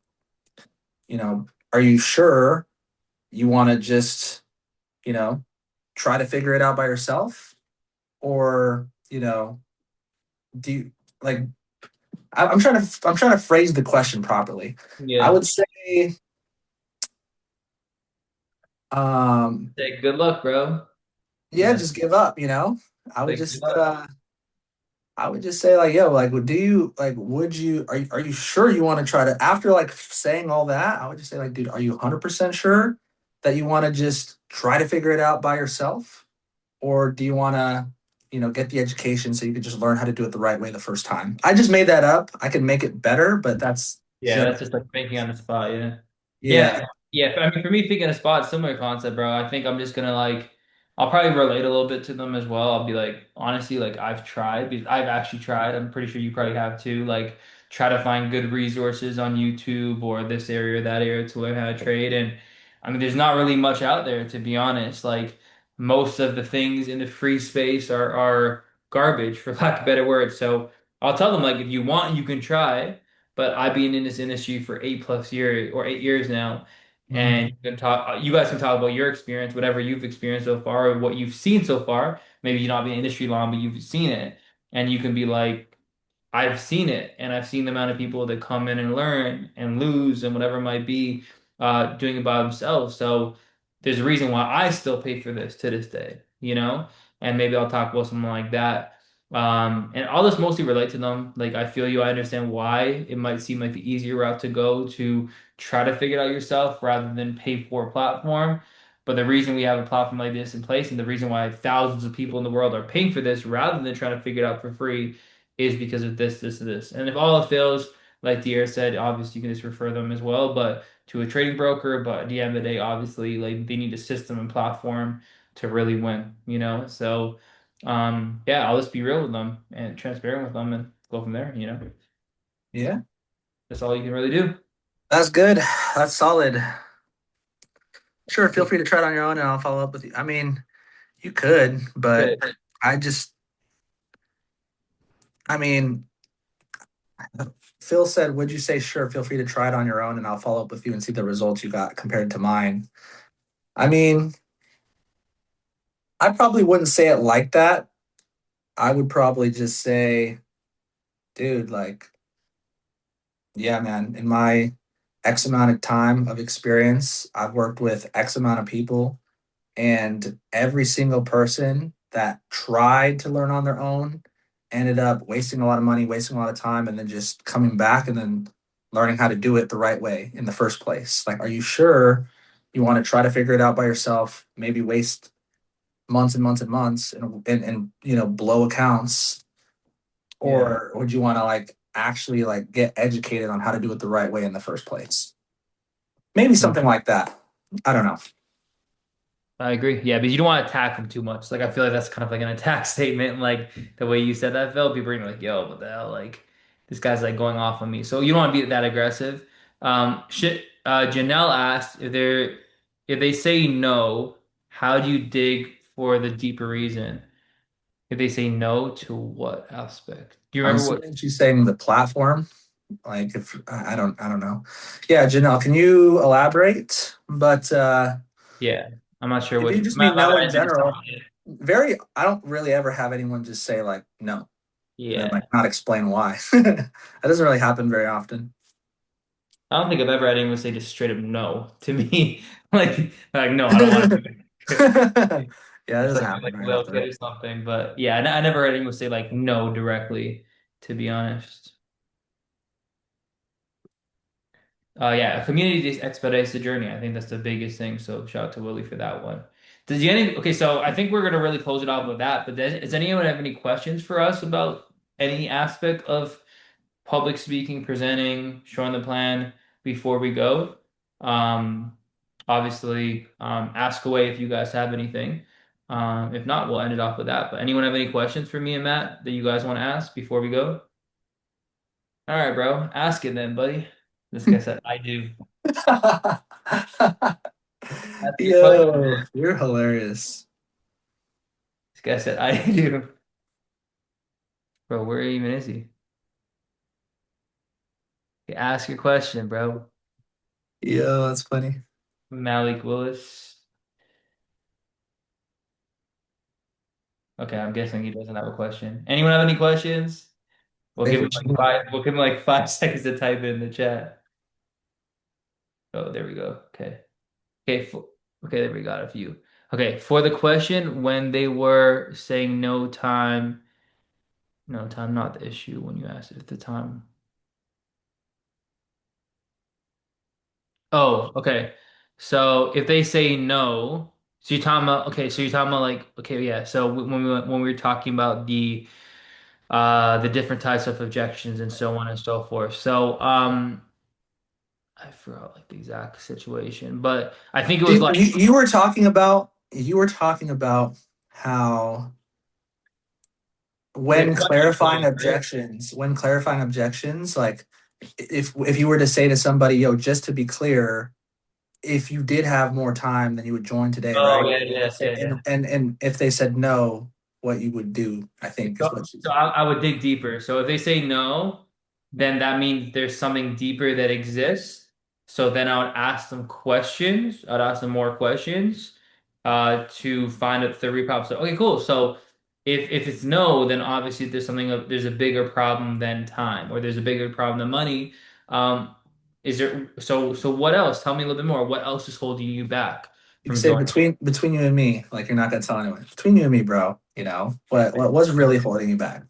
[SPEAKER 2] are you sure you want to just, you know, try to figure it out by yourself? Or, do you like I'm trying to phrase the question properly. I
[SPEAKER 1] Yeah.
[SPEAKER 2] would say um
[SPEAKER 1] Say good luck, bro.
[SPEAKER 2] yeah,
[SPEAKER 1] Yeah.
[SPEAKER 2] just give up, I would
[SPEAKER 1] Say good
[SPEAKER 2] just
[SPEAKER 1] luck.
[SPEAKER 2] I would just say like, yo, like do you like would you are you sure you want to try to after like saying all that, I would just say like, dude, are you 100% sure that you want to just try to figure it out by yourself? Or do you want to, get the education so you can just learn how to do it the right way the first time? I just made that up. I can make it better, but that's
[SPEAKER 1] Yeah,
[SPEAKER 2] just
[SPEAKER 1] that's just like thinking on the spot, yeah. Yeah,
[SPEAKER 2] yeah.
[SPEAKER 1] yeah. I mean, for me, thinking a spot, similar concept, bro. I think I'm just gonna like, I'll probably relate a little bit to them as well. I'll be like, honestly, like I've tried, because I've actually tried. I'm pretty sure you probably have too. Like try to find good resources on YouTube or this area or that area to learn how to trade. And I mean, there's not really much out there, to be honest. Like most of the things in the free space are garbage, for lack of better words. So I'll tell them like, if you want, you can try. But I've been in this industry for 8+ years or 8 years now. And
[SPEAKER 2] Mhm.
[SPEAKER 1] you guys can talk about your experience, whatever you've experienced so far, or what you've seen so far. Maybe you've not been in the industry long, but you've seen it, and you can be like, I've seen it, and I've seen the amount of people that come in and learn and lose and whatever it might be, doing it by themselves. So there's a reason why I still pay for this to this day, you know? And maybe I'll talk about something like that. And all this mostly relate to them. Like I feel you, I understand why it might seem like the easier route to go to try to figure it out yourself rather than pay for a platform. But the reason we have a platform like this in place and the reason why thousands of people in the world are paying for this rather than trying to figure it out for free is because of this, this, and this. And if all it fails, like Dier said, obviously you can just refer them as well, but to a trading broker. But at the end of the day, obviously, like they need a system and platform to really win, you know? So, yeah, I'll just be real with them and transparent with them and go from there, you know?
[SPEAKER 2] Yeah,
[SPEAKER 1] That's all you can really do.
[SPEAKER 2] that's good. That's solid. Sure, feel
[SPEAKER 1] Okay,
[SPEAKER 2] free to try it on your own and I'll follow up with you. I mean, you could, but
[SPEAKER 1] good.
[SPEAKER 2] I just, I mean, Phil said, would you say, sure, feel free to try it on your own and I'll follow up with you and see the results you got compared to mine? I mean, I probably wouldn't say it like that. I would probably just say, dude, like, yeah, man, in my X amount of time of experience, I've worked with X amount of people, and every single person that tried to learn on their own ended up wasting a lot of money, wasting a lot of time, and then just coming back and then learning how to do it the right way in the first place. Like, are you sure you want to try to figure it out by yourself? Maybe waste months and months and months and blow accounts,
[SPEAKER 1] Yeah.
[SPEAKER 2] or would you want to like actually like get educated on how to do it the right way in the first place? Maybe something like that. I don't know.
[SPEAKER 1] I agree. Yeah, but you don't want to attack them too much. Like I feel like that's kind of like an attack statement, like the way you said that, Phil. People are gonna be like, "Yo, what the hell?" Like this guy's like going off on me. So you don't want to be that aggressive. Shit. Janelle asked if they say no, how do you dig for the deeper reason? If they say no to what aspect? Do you
[SPEAKER 2] I'm
[SPEAKER 1] remember what?
[SPEAKER 2] assuming she's saying the platform. Like if I don't know. Yeah, Janelle, can you elaborate? But
[SPEAKER 1] Yeah, I'm not sure
[SPEAKER 2] if
[SPEAKER 1] which.
[SPEAKER 2] you just
[SPEAKER 1] My,
[SPEAKER 2] mean
[SPEAKER 1] my
[SPEAKER 2] no in
[SPEAKER 1] bad. I just don't
[SPEAKER 2] general,
[SPEAKER 1] get it.
[SPEAKER 2] very I don't really ever have anyone just say like no and then like
[SPEAKER 1] Yeah.
[SPEAKER 2] not explain why. That doesn't really happen very often.
[SPEAKER 1] I don't think I've ever had anyone say just straight up no to me. Like no, I don't want to do it.
[SPEAKER 2] Yeah, it
[SPEAKER 1] It's
[SPEAKER 2] doesn't
[SPEAKER 1] like you're
[SPEAKER 2] happen
[SPEAKER 1] like a
[SPEAKER 2] very
[SPEAKER 1] little
[SPEAKER 2] often.
[SPEAKER 1] kid or something. But yeah, I never heard anyone say like no directly, to be honest. Yeah, a community just expedites the journey. I think that's the biggest thing. So shout out to Willie for that one. Okay, so I think we're gonna really close it off with that. But does anyone have any questions for us about any aspect of public speaking, presenting, showing the plan before we go? Um, Obviously, ask away if you guys have anything. If not, we'll end it off with that. But anyone have any questions for me and Matt that you guys want to ask before we go? All right, bro. Ask it then, buddy. This guy said, I do. Ask your question,
[SPEAKER 2] Yo,
[SPEAKER 1] man.
[SPEAKER 2] you're hilarious.
[SPEAKER 1] This guy said, I do. Bro, where even is he? Okay, ask your question, bro.
[SPEAKER 2] Yo, that's funny.
[SPEAKER 1] Malik Willis. Okay, I'm guessing he doesn't have a question. Anyone have any questions?
[SPEAKER 2] Favorite channel.
[SPEAKER 1] We'll give him like 5 seconds to type it in the chat. Oh, there we go. Okay. Okay, okay, there we got a few. Okay, for the question when they were saying no time, not the issue when you asked if the time. Oh, okay. So if they say no, so you're talking about okay, so you're talking about like okay, yeah. So when we were talking about the different types of objections and so on and so forth. So I forgot like the exact situation, but I think it was like
[SPEAKER 2] You were talking about how
[SPEAKER 1] The question point, right?
[SPEAKER 2] when clarifying objections, like if you were to say to somebody, yo, just to be clear, if you did have more time, then you would join today,
[SPEAKER 1] Oh
[SPEAKER 2] right?
[SPEAKER 1] yeah, yes, yeah, yeah.
[SPEAKER 2] And if they said no, what you would do, I think, is
[SPEAKER 1] So,
[SPEAKER 2] what you.
[SPEAKER 1] so I would dig deeper. So if they say no, then that means there's something deeper that exists. So then I would ask them questions. I'd ask them more questions to find out the root problem. So okay, cool. So if it's no, then obviously there's a bigger problem than time, or there's a bigger problem than money. Um, is there so what else? Tell me a little bit more. What else is holding you back
[SPEAKER 2] You
[SPEAKER 1] from
[SPEAKER 2] say
[SPEAKER 1] joining?
[SPEAKER 2] between you and me, like you're not gonna tell anyone. Between you and me, bro. What was really holding you back?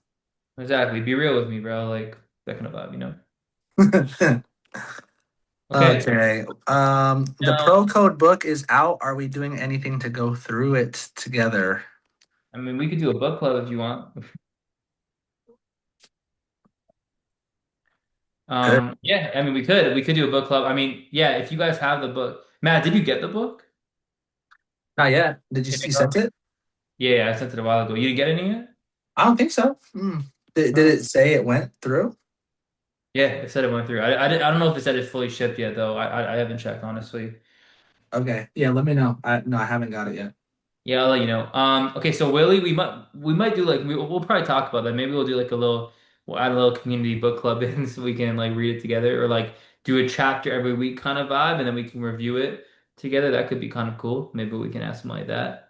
[SPEAKER 1] Exactly. Be real with me, bro. Like that kind of vibe, you know? Okay.
[SPEAKER 2] Okay. The
[SPEAKER 1] Now,
[SPEAKER 2] pro code book is out. Are we doing anything to go through it together?
[SPEAKER 1] I mean, we could do a book club if you want.
[SPEAKER 2] Good.
[SPEAKER 1] Yeah, I mean, we could do a book club. I mean, yeah, if you guys have the book. Matt, did you get the book?
[SPEAKER 2] Not yet. Did you
[SPEAKER 1] Did
[SPEAKER 2] you
[SPEAKER 1] it
[SPEAKER 2] sent
[SPEAKER 1] go?
[SPEAKER 2] it?
[SPEAKER 1] Yeah, yeah, I sent it a while ago. You didn't get any yet?
[SPEAKER 2] I don't think so. Did
[SPEAKER 1] Uh,
[SPEAKER 2] it say it went through?
[SPEAKER 1] yeah, it said it went through. I don't know if it said it's fully shipped yet, though. I haven't checked, honestly.
[SPEAKER 2] Okay. Yeah, let me know. I haven't got it yet.
[SPEAKER 1] Yeah, I'll let you know. Okay, so Willie, we might do like we'll probably talk about that. Maybe we'll do like we'll add a little community book club in so we can like read it together, or like do a chapter every week kind of vibe, and then we can review it together. That could be kind of cool. Maybe we can ask something like that.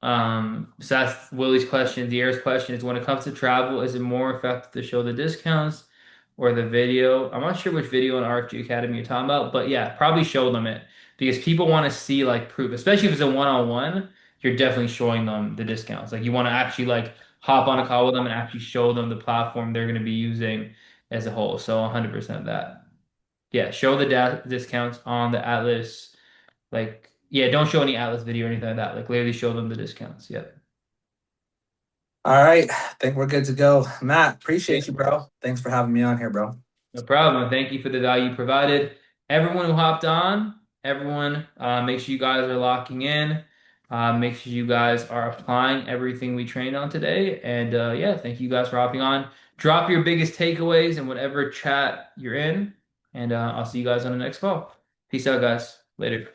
[SPEAKER 1] So that's Willie's question. Dier's question is when it comes to travel, is it more effective to show the discounts or the video? I'm not sure which video in RFG Academy you're talking about, but yeah, probably show them it because people want to see like proof, especially if it's a one-on-one, you're definitely showing them the discounts. Like you want to actually like hop on a call with them and actually show them the platform they're going to be using as a whole. So 100% of that. Yeah, show the discounts on the Atlas. Like, yeah, don't show any Atlas video or anything like that. Like, literally show them the discounts. Yep.
[SPEAKER 2] All right. I think we're good to go. Matt,
[SPEAKER 1] Yeah,
[SPEAKER 2] appreciate you, bro. Thanks for having me on here, bro.
[SPEAKER 1] no problem. Thank you for the value provided. Everyone who hopped on, everyone, make sure you guys are locking in. Make sure you guys are applying everything we trained on today. And yeah, thank you guys for hopping on. Drop your biggest takeaways in whatever chat you're in. And I'll see you guys on the next call. Peace out, guys. Later.